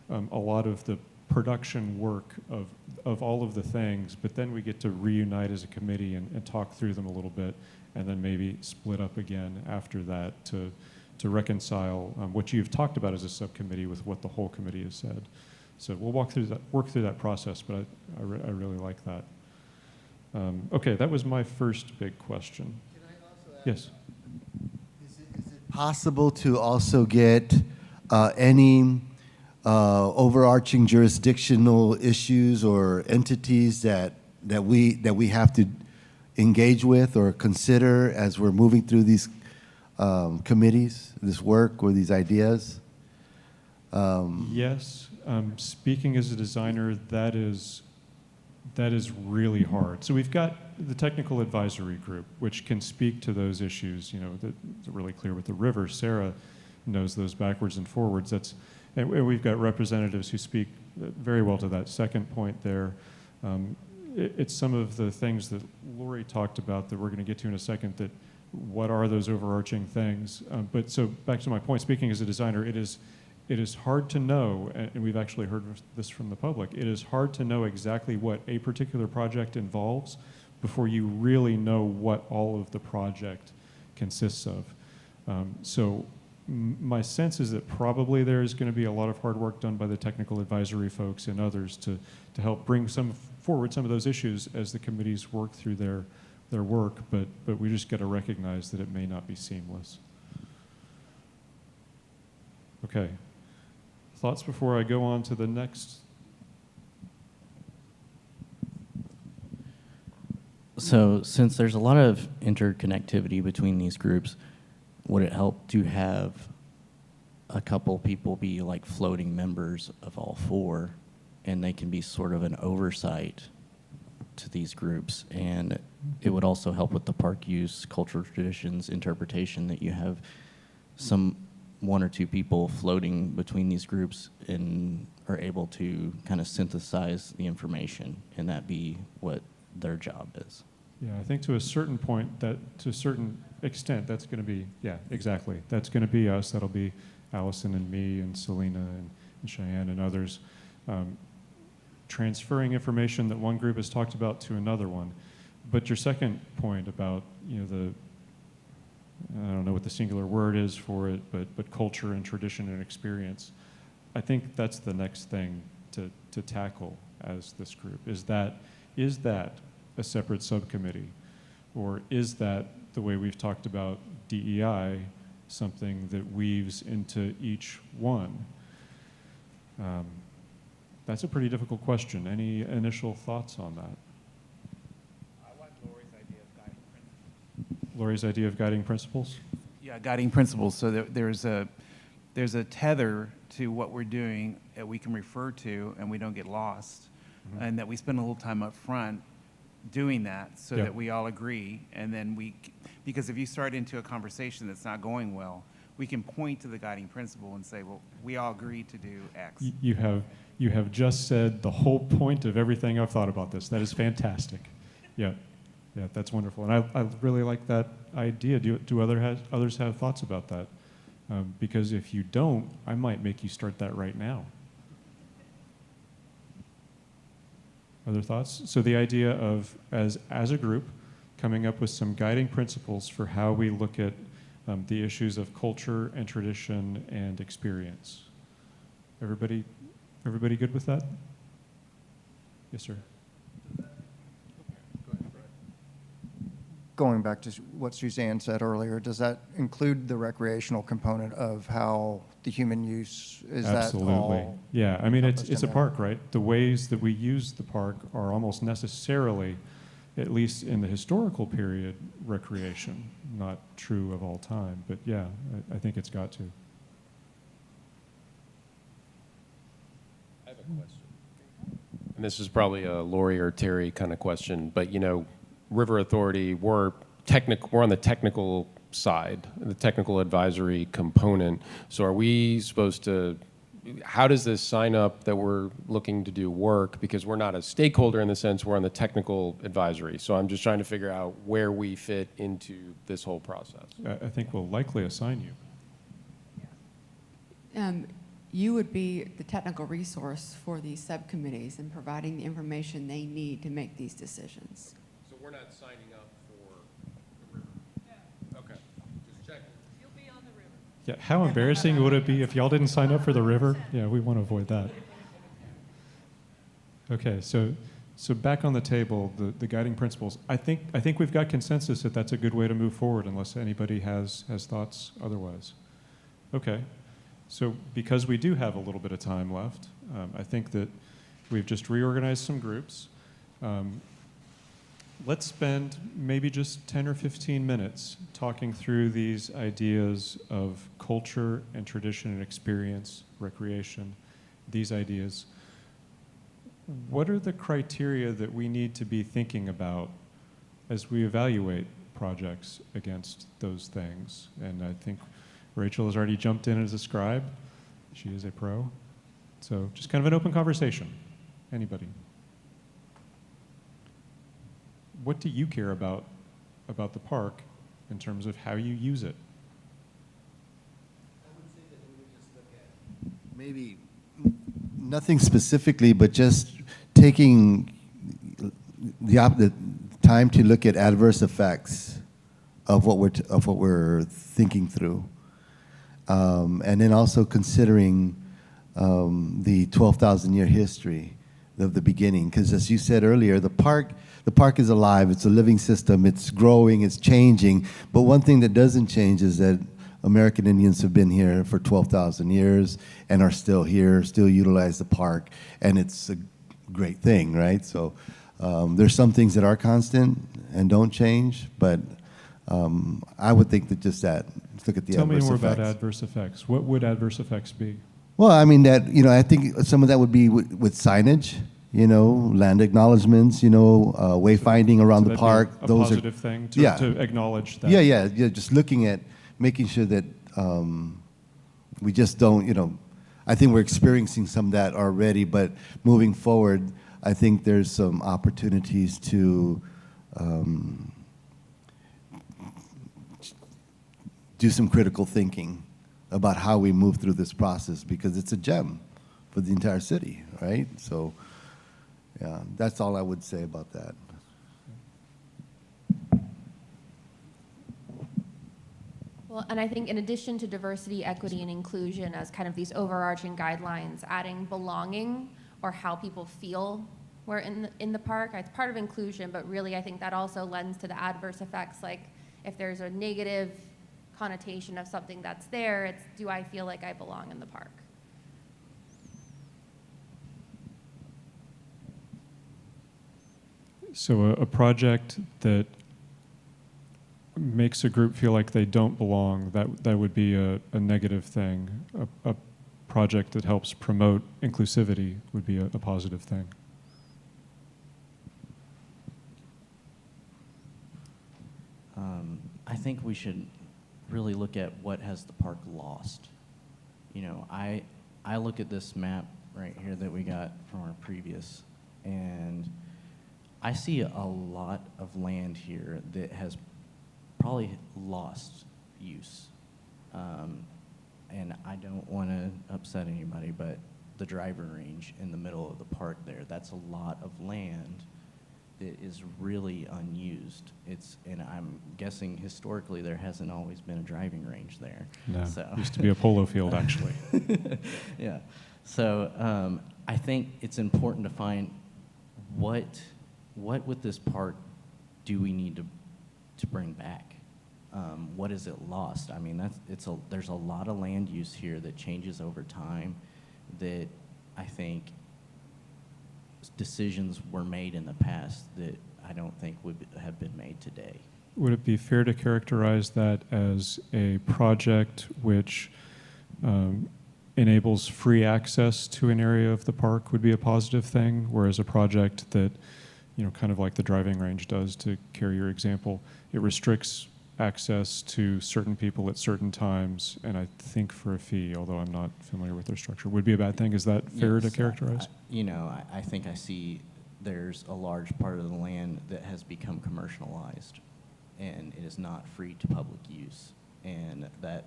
a lot of the production work of all of the things, but then we get to reunite as a committee and talk through them a little bit, and then maybe split up again after that to reconcile what you've talked about as a subcommittee with what the whole committee has said. So we'll work through that process, but I really like that. Okay, that was my first big question. Can I also ask? Yes. Is it possible to also get any overarching jurisdictional issues or entities that we have to engage with or consider as we're moving through these committees, this work or these ideas? Yes. Speaking as a designer, that is really hard. So we've got the technical advisory group, which can speak to those issues. That's really clear with the river. Sarah knows those backwards and forwards. And we've got representatives who speak very well to that second point there. It's some of the things that Lori talked about that we're going to get to in a second, that what are those overarching things? But so back to my point, speaking as a designer, it is hard to know, and we've actually heard this from the public, it is hard to know exactly what a particular project involves before you really know what all of the project consists of. So my sense is that probably there is going to be a lot of hard work done by the technical advisory folks and others to help bring forward some of those issues as the committees work through their work, but we just got to recognize that it may not be seamless. Okay. Thoughts before I go on to the next? So since there's a lot of interconnectivity between these groups, would it help to have a couple people be like floating members of all 4, and they can be sort of an oversight to these groups? And it would also help with the park use, cultural traditions, interpretation, that you have some 1 or 2 people floating between these groups and are able to kind of synthesize the information, and that be what their job is. Yeah, I think to a certain point, to a certain extent, that's going to be, yeah, exactly. That's going to be us. That'll be Allison and me and Selena and Cheyenne and others. Transferring information that one group has talked about to another one. But your second point about, I don't know what the singular word is for it, but culture and tradition and experience, I think that's the next thing to tackle as this group. Is that a separate subcommittee? Or is that, the way we've talked about DEI, something that weaves into each one? That's a pretty difficult question. Any initial thoughts on that? I like Lori's idea of guiding principles. Lori's idea of guiding principles? Yeah, guiding principles, so that there's a tether to what we're doing that we can refer to and we don't get lost, and that we spend a little time up front doing that so that we all agree, and then because if you start into a conversation that's not going well, we can point to the guiding principle and say, well, we all agree to do X. You have just said the whole point of everything I've thought about this. That is fantastic. Yeah, that's wonderful. And I really like that idea. Do others have thoughts about that? Because if you don't, I might make you start that right now. Other thoughts? So the idea of, as a group, coming up with some guiding principles for how we look at the issues of culture and tradition and experience. Everybody good with that? Yes, sir. Going back to what Suzanne said earlier, does that include the recreational component of how the human use is? Absolutely. That all? Yeah, I mean, it's in a there? park, right? The ways that we use the park are almost necessarily, at least in the historical period, recreation. Not true of all time, but yeah, I think it's got to. I have a question. And this is probably a Lori or Terry kind of question, but River Authority, we're on the technical side, the technical advisory component. So are we supposed to, how does this sign up that we're looking to do work? Because we're not a stakeholder in the sense we're on the technical advisory. So I'm just trying to figure out where we fit into this whole process. I think we'll likely assign you. You would be the technical resource for these subcommittees and providing the information they need to make these decisions. So we're not signing up for the river? Yeah. Okay, just checking. You'll be on the river. Yeah, how embarrassing would it be if y'all didn't sign up for the river? Yeah, we want to avoid that. Okay, so back on the table, the guiding principles. I think we've got consensus that that's a good way to move forward, unless anybody has thoughts otherwise. Okay, so because we do have a little bit of time left, I think that we've just reorganized some groups. Let's spend maybe just 10 or 15 minutes talking through these ideas of culture and tradition and experience, recreation, these ideas. What are the criteria that we need to be thinking about as we evaluate projects against those things? And I think Rachel has already jumped in as a scribe. She is a pro. So just kind of an open conversation. Anybody? What do you care about the park in terms of how you use it? I would say that we would just look at maybe nothing specifically, but just taking the time to look at adverse effects of what we're thinking through, and then also considering the 12,000-year history of the beginning. Because as you said earlier, the park is alive. It's a living system. It's growing. It's changing. But one thing that doesn't change is that American Indians have been here for 12,000 years and are still here, still utilize the park, and it's a great thing, right? So there's some things that are constant and don't change, but I would think that just that. Let's look at the Tell me adverse more effects. about adverse effects. What would adverse effects be? Well, I mean that, I think some of that would be with signage, land acknowledgements, wayfinding around So the that'd be park. a Those positive are, thing yeah. to acknowledge that. Yeah, just looking at making sure that we just don't, I think we're experiencing some of that already, but moving forward, I think there's some opportunities to do some critical thinking about how we move through this process, because it's a gem for the entire city, right? So, yeah, that's all I would say about that. Well, and I think in addition to diversity, equity, and inclusion as kind of these overarching guidelines, adding belonging or how people feel we're in the park, it's part of inclusion, but really I think that also lends to the adverse effects, like if there's a negative connotation of something that's there, it's do I feel like I belong in the park? So a project that makes a group feel like they don't belong, that would be a negative thing. A project that helps promote inclusivity would be a positive thing. I think we should really look at what has the park lost. You know, I look at this map right here that we got from our previous, and I see a lot of land here that has probably lost use. And I don't want to upset anybody, but the driving range in the middle of the park there, that's a lot of land that is really unused. And I'm guessing historically there hasn't always been a driving range there. No, so. It used to be a polo field, actually. Yeah. So I think it's important to find what with this park do we need to bring back? What is it lost? I mean, there's a lot of land use here that changes over time that I think decisions were made in the past that I don't think would have been made today. Would it be fair to characterize that as a project which enables free access to an area of the park would be a positive thing, whereas a project that, you know, kind of like the driving range does, to carry your example, it restricts access to certain people at certain times, and I think for a fee, although I'm not familiar with their structure, would be a bad thing? Is that fair to characterize? I think I see there's a large part of the land that has become commercialized, and it is not free to public use, and that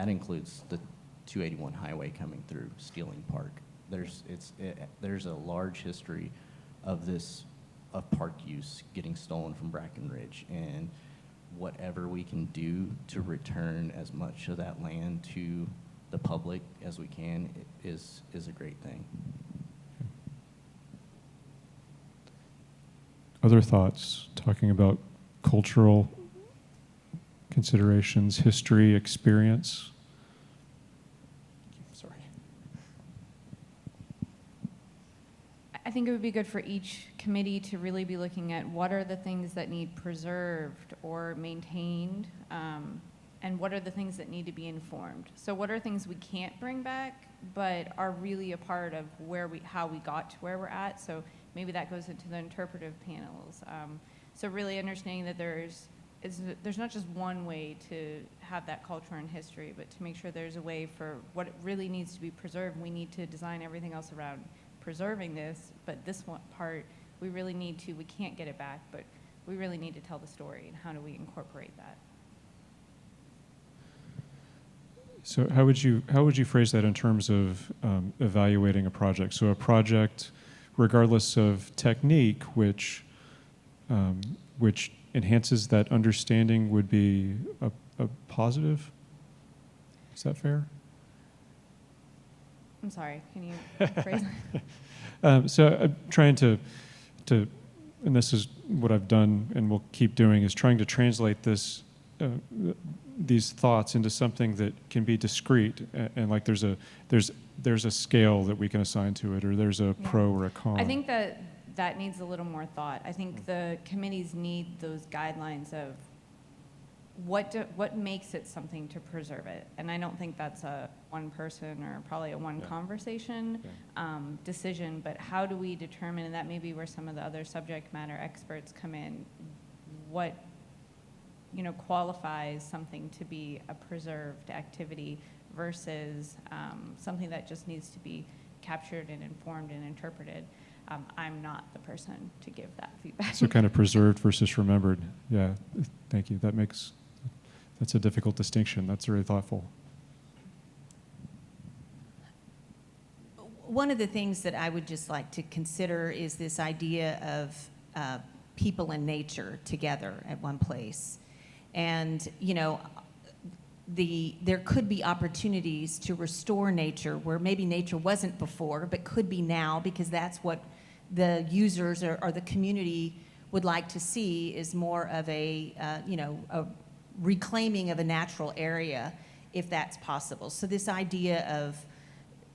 includes the 281 highway coming through Steeling Park. There's a large history of park use getting stolen from Brackenridge, and whatever we can do to return as much of that land to the public as we can is a great thing. Other thoughts, talking about cultural considerations, history, experience? Sorry. I think it would be good for each committee to really be looking at what are the things that need preserved or maintained, and what are the things that need to be informed. So what are things we can't bring back, but are really a part of how we got to where we're at? So maybe that goes into the interpretive panels. So really understanding that there's not just one way to have that culture and history, but to make sure there's a way for what really needs to be preserved. We need to design everything else around preserving this, but this one part, we can't get it back, but we really need to tell the story, and how do we incorporate that? So how would you phrase that in terms of evaluating a project? So a project, regardless of technique, which enhances that understanding, would be a positive? Is that fair? I'm sorry, can you phrase that? So I'm trying to, and this is what I've done and will keep doing, is trying to translate these thoughts into something that can be discrete, and like there's a scale that we can assign to it, or there's a pro or a con. I think that needs a little more thought. I think the committees need those guidelines of what makes it something to preserve it. And I don't think that's a one person or probably a one conversation decision, but how do we determine, and that may be where some of the other subject matter experts come in, what qualifies something to be a preserved activity versus something that just needs to be captured and informed and interpreted. I'm not the person to give that feedback. So kind of preserved versus remembered. Yeah, thank you. That's a difficult distinction. That's very thoughtful. One of the things that I would just like to consider is this idea of people and nature together at one place. And, there could be opportunities to restore nature where maybe nature wasn't before, but could be now, because that's what the users or the community would like to see, is more of a reclaiming of a natural area, if that's possible. So this idea of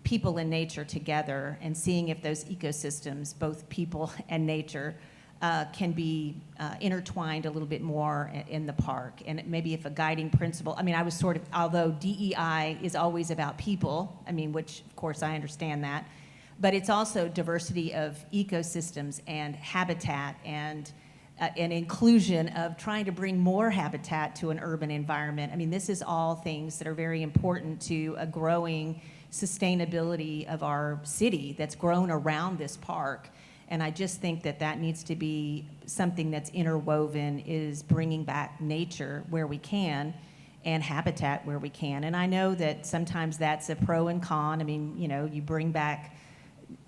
people and nature together and seeing if those ecosystems, both people and nature, can be intertwined a little bit more in the park. And maybe if a guiding principle, I mean, I was sort of, although DEI is always about people, I mean, which of course I understand that, but it's also diversity of ecosystems and habitat and an inclusion of trying to bring more habitat to an urban environment. I mean, this is all things that are very important to a growing sustainability of our city that's grown around this park. And I just think that that needs to be something that's interwoven, is bringing back nature where we can and habitat where we can. And I know that sometimes that's a pro and con. I mean, you know, you bring back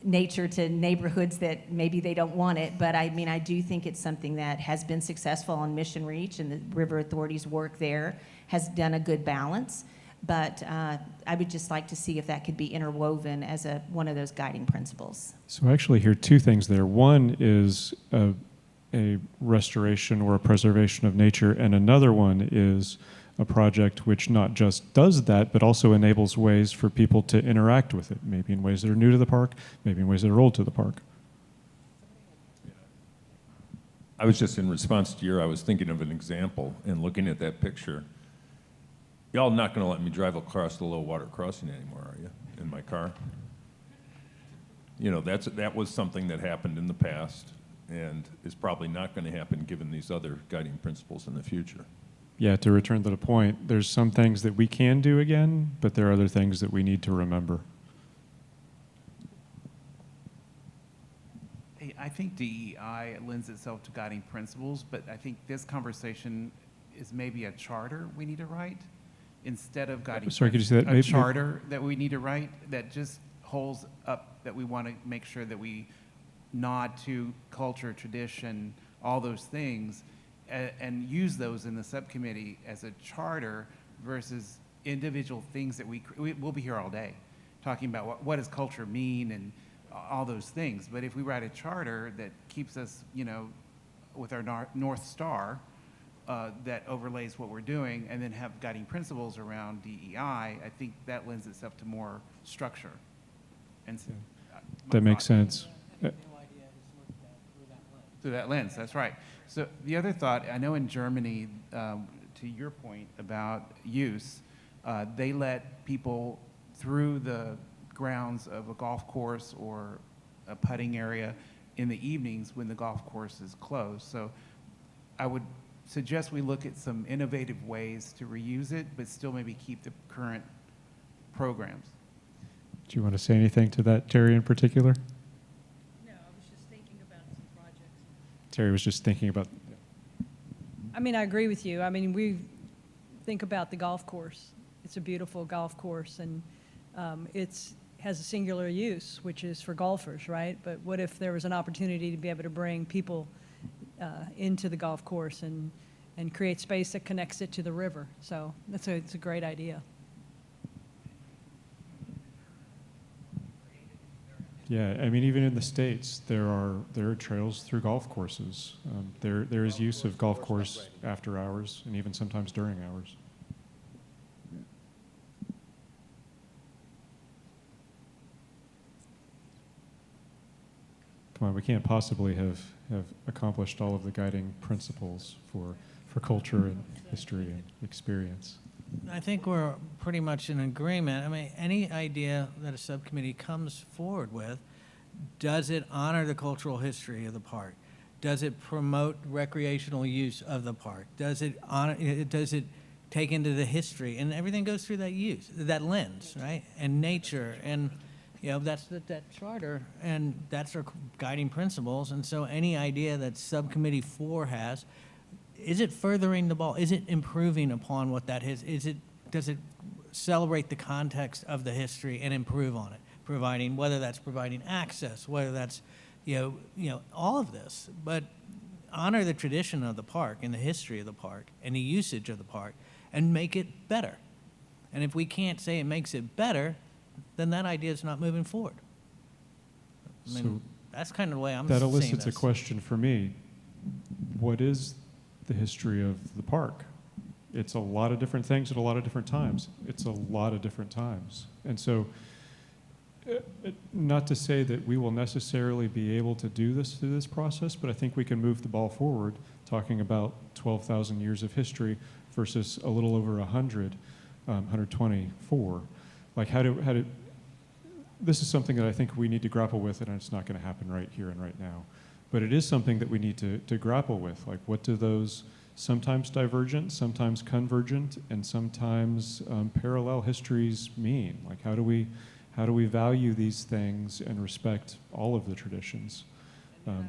nature to neighborhoods that maybe they don't want it, but I mean, I do think it's something that has been successful on Mission Reach, and the River Authority's work there has done a good balance. But I would just like to see if that could be interwoven as one of those guiding principles. So I actually hear two things there. One is a restoration or a preservation of nature, and another one is a project which not just does that, but also enables ways for people to interact with it, maybe in ways that are new to the park, maybe in ways that are old to the park. I was just, in response to I was thinking of an example and looking at that picture. Y'all not going to let me drive across the low water crossing anymore, are you, in my car? You know, that was something that happened in the past and is probably not going to happen given these other guiding principles in the future. Yeah, to return to the point, there's some things that we can do again, but there are other things that we need to remember. Hey, I think DEI lends itself to guiding principles, but I think this conversation is maybe a charter we need to write instead of guiding. Sorry, could you say that? A charter that we need to write that just holds up, that we want to make sure that we nod to culture, tradition, all those things, and use those in the subcommittee as a charter versus individual things that we'll be here all day talking about what does culture mean and all those things. But if we write a charter that keeps us, you know, with our North Star that overlays what we're doing, and then have guiding principles around DEI, I think that lends itself to more structure. And so, that makes sense. Through that lens, that's right. So the other thought, I know in Germany, to your point about use, they let people through the grounds of a golf course or a putting area in the evenings when the golf course is closed. So I would suggest we look at some innovative ways to reuse it, but still maybe keep the current programs. Do you want to say anything to that, Terry, in particular? No, I was just thinking about some projects. Terry was just thinking about. I mean, I agree with you. I mean, we think about the golf course. It's a beautiful golf course, and it's has a singular use, which is for golfers, right? But what if there was an opportunity to be able to bring people into the golf course and create space that connects it to the river? So it's a great idea. Yeah, I mean, even in the States, there are trails through golf courses. There is use of golf course after hours and even sometimes during hours. Come on, we can't possibly have accomplished all of the guiding principles for culture and history and experience. I think we're pretty much in agreement. I mean, any idea that a subcommittee comes forward with, does it honor the cultural history of the park? Does it promote recreational use of the park? Does it take into the history? And everything goes through that lens, right? And nature, and you know, that's that charter, and that's our guiding principles. And so any idea that Subcommittee 4 has, is it furthering the ball? Is it improving upon what that is? Does it celebrate the context of the history and improve on it? Whether that's providing access, whether that's, you know, all of this, but honor the tradition of the park and the history of the park and the usage of the park and make it better. And if we can't say it makes it better, then that idea is not moving forward. I mean, So that's kind of the way I'm that seeing elicits this. a question for me. What is the history of the park? It's a lot of different things at a lot of different times. It's a lot of different times. And so not to say that we will necessarily be able to do this through this process, but I think we can move the ball forward, talking about 12,000 years of history versus a little over 100, 124. Like this is something that I think we need to grapple with, and it's not going to happen right here and right now. But it is something that we need to grapple with. Like, what do those sometimes divergent, sometimes convergent, and sometimes parallel histories mean? Like, how do we value these things and respect all of the traditions?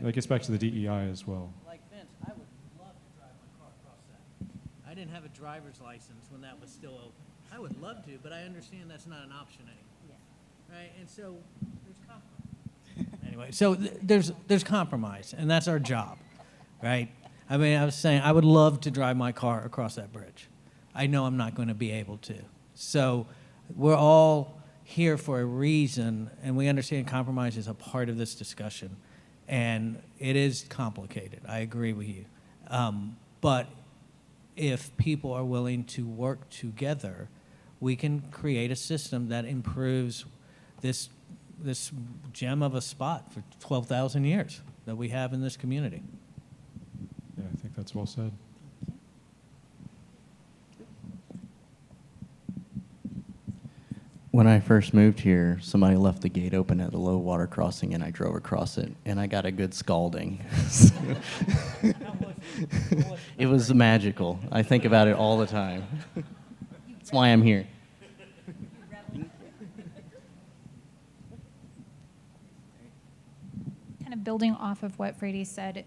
That gets back to the DEI as well. Like Vince, I would love to drive my car across that. I didn't have a driver's license when that was still open. I would love to, but I understand that's not an option anymore. Yeah. Right? And so there's compromise. Anyway, so there's compromise, and that's our job, right? I mean, I was saying I would love to drive my car across that bridge. I know I'm not going to be able to. So we're all here for a reason, and we understand compromise is a part of this discussion. And it is complicated. I agree with you. But if people are willing to work together, we can create a system that improves this gem of a spot for 12,000 years that we have in this community. Yeah, I think that's well said. When I first moved here, somebody left the gate open at the low water crossing, and I drove across it, and I got a good scalding. It was magical. I think about it all the time. That's why I'm here. Kind of building off of what Frady said,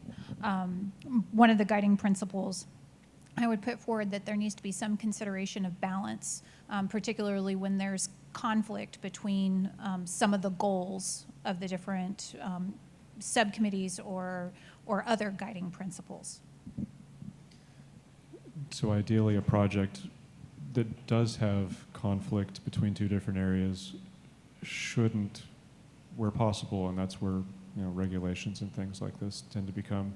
one of the guiding principles I would put forward that there needs to be some consideration of balance, particularly when there's conflict between some of the goals of the different subcommittees or other guiding principles. So ideally, a project that does have conflict between two different areas shouldn't, where possible, and that's where regulations and things like this tend to become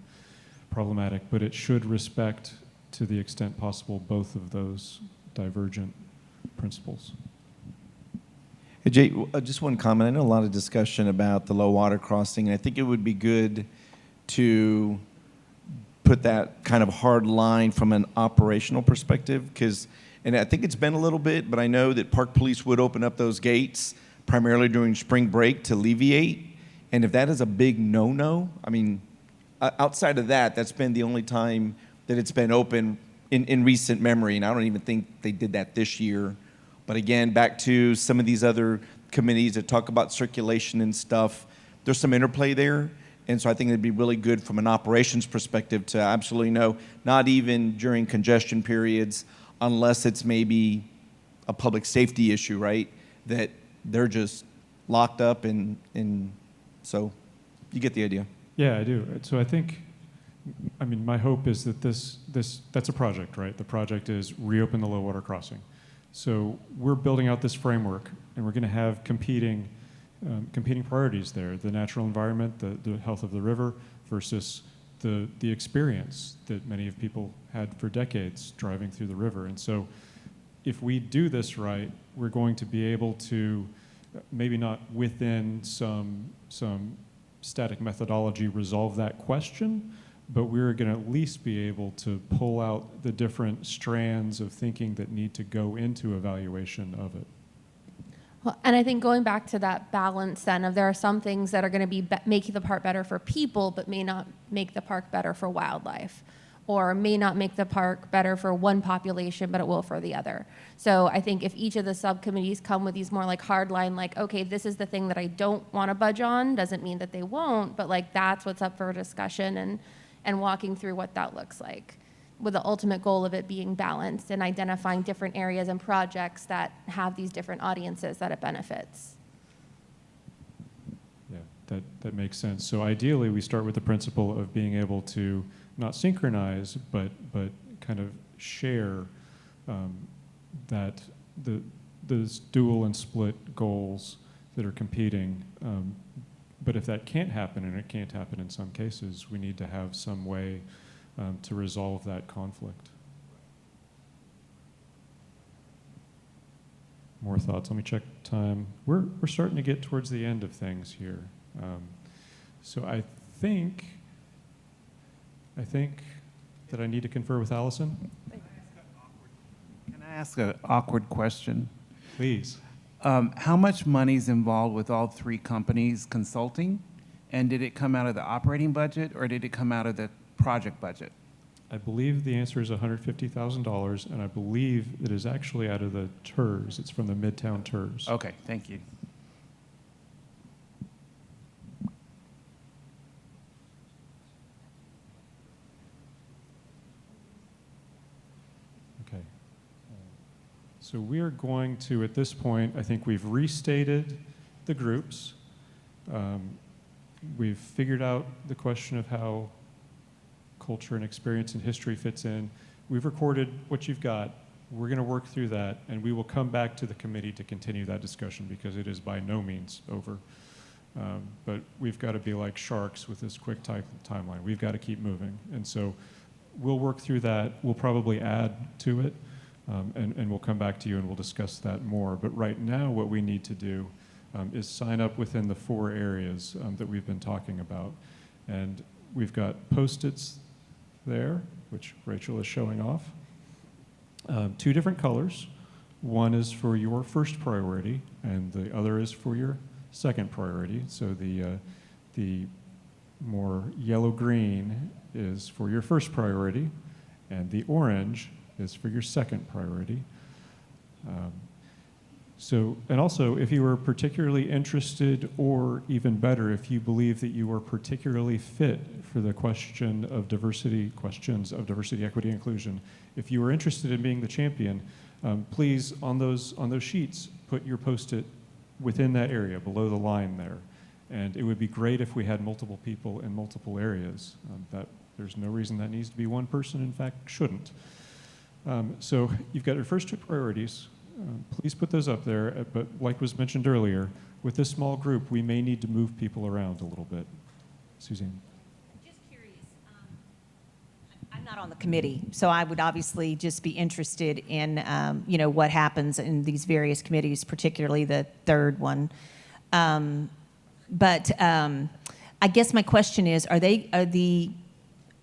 problematic, but it should respect, to the extent possible, both of those divergent principles. Hey, Jay, just one comment. I know a lot of discussion about the low water crossing, and I think it would be good to put that kind of hard line from an operational perspective, and I think it's been a little bit, but I know that Park Police would open up those gates primarily during spring break to alleviate, and if that is a big no-no, I mean, outside of that, that's been the only time that it's been open in recent memory, and I don't even think they did that this year. But again, back to some of these other committees that talk about circulation and stuff, there's some interplay there, and so I think it'd be really good from an operations perspective to absolutely know, not even during congestion periods, unless it's maybe a public safety issue, right, that they're just locked up, and so you get the idea. Yeah, I do. So I think, I mean, my hope is that that's a project, right? The project is reopen the low water crossing. So we're building out this framework, and we're going to have competing priorities there: the natural environment, the health of the river, versus the experience that many of people had for decades driving through the river. And so, if we do this right, we're going to be able to, maybe not within some static methodology, resolve that question, but we're going to at least be able to pull out the different strands of thinking that need to go into evaluation of it. Well, and I think going back to that balance then of there are some things that are going to be making the park better for people, but may not make the park better for wildlife, or may not make the park better for one population, but it will for the other. So I think if each of the subcommittees come with these more like hard line, like, okay, this is the thing that I don't want to budge on, doesn't mean that they won't, but like that's what's up for discussion, and walking through what that looks like, with the ultimate goal of it being balanced and identifying different areas and projects that have these different audiences that it benefits. Yeah, that makes sense. So ideally, we start with the principle of being able to not synchronize, but kind of share that those dual and split goals that are competing. But if that can't happen, and it can't happen in some cases, we need to have some way to resolve that conflict. more thoughts. Let me check time. We're starting to get towards the end of things here. So I think that I need to confer with Allison. Can I ask an awkward question? Please. How much money is involved with all three companies consulting? And did it come out of the operating budget or did it come out of the project budget? I believe the answer is $150,000, and I believe it is actually out of the TERS. It's from the Midtown TERS. Okay, thank you. Okay. So we are going to, at this point, I think we've restated the groups. We've figured out the question of how culture and experience and history fits in. We've recorded what you've got. We're going to work through that, and we will come back to the committee to continue that discussion because it is by no means over. But we've got to be like sharks with this quick timeline. We've got to keep moving. And so we'll work through that. We'll probably add to it, and we'll come back to you and we'll discuss that more. But right now, what we need to do is sign up within the 4 areas that we've been talking about. And we've got Post-its there, which Rachel is showing off. 2 different colors. One is for your first priority, and the other is for your second priority. So the more yellow-green is for your first priority, and the orange is for your second priority. And also, if you are particularly interested, or even better, if you believe that you are particularly fit for the questions of diversity, equity, inclusion, if you are interested in being the champion, please, on those sheets, put your Post-it within that area, below the line there. And it would be great if we had multiple people in multiple areas. There's no reason that needs to be one person, in fact, shouldn't. So you've got your first 2 priorities. Please put those up there, but like was mentioned earlier, with this small group, we may need to move people around a little bit. Suzanne? I'm just curious. I'm not on the committee, so I would obviously just be interested in, what happens in these various committees, particularly the 3rd one. But I guess my question is, are the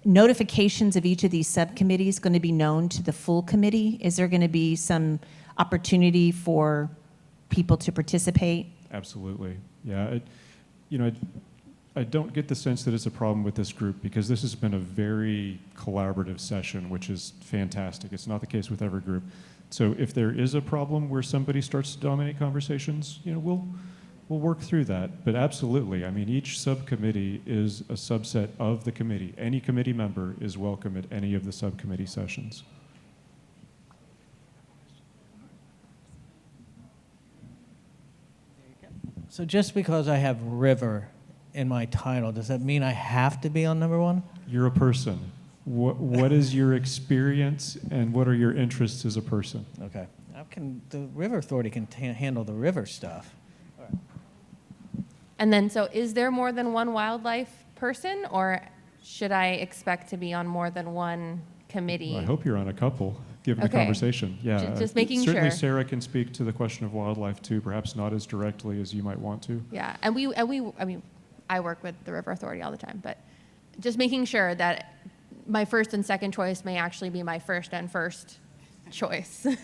notifications of each of these subcommittees going to be known to the full committee? Is there going to be some opportunity for people to participate? Absolutely. Yeah. I don't get the sense that it's a problem with this group because this has been a very collaborative session, which is fantastic. It's not the case with every group. So if there is a problem where somebody starts to dominate conversations, we'll work through that. But absolutely, I mean, each subcommittee is a subset of the committee. Any committee member is welcome at any of the subcommittee sessions. So just because I have river in my title, does that mean I have to be on number 1? You're a person. What is your experience and what are your interests as a person? Okay. The River Authority can handle the river stuff. All right. And then, so is there more than one wildlife person, or should I expect to be on more than one committee? Well, I hope you're on a couple, given the conversation. Yeah. Just making certainly sure. Sarah can speak to the question of wildlife too, perhaps not as directly as you might want to. Yeah, and I work with the River Authority all the time, but just making sure that my first and second choice may actually be my first and first choice. All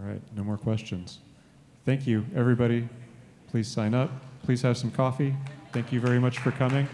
right, no more questions. Thank you, everybody. Please sign up. Please have some coffee. Thank you very much for coming.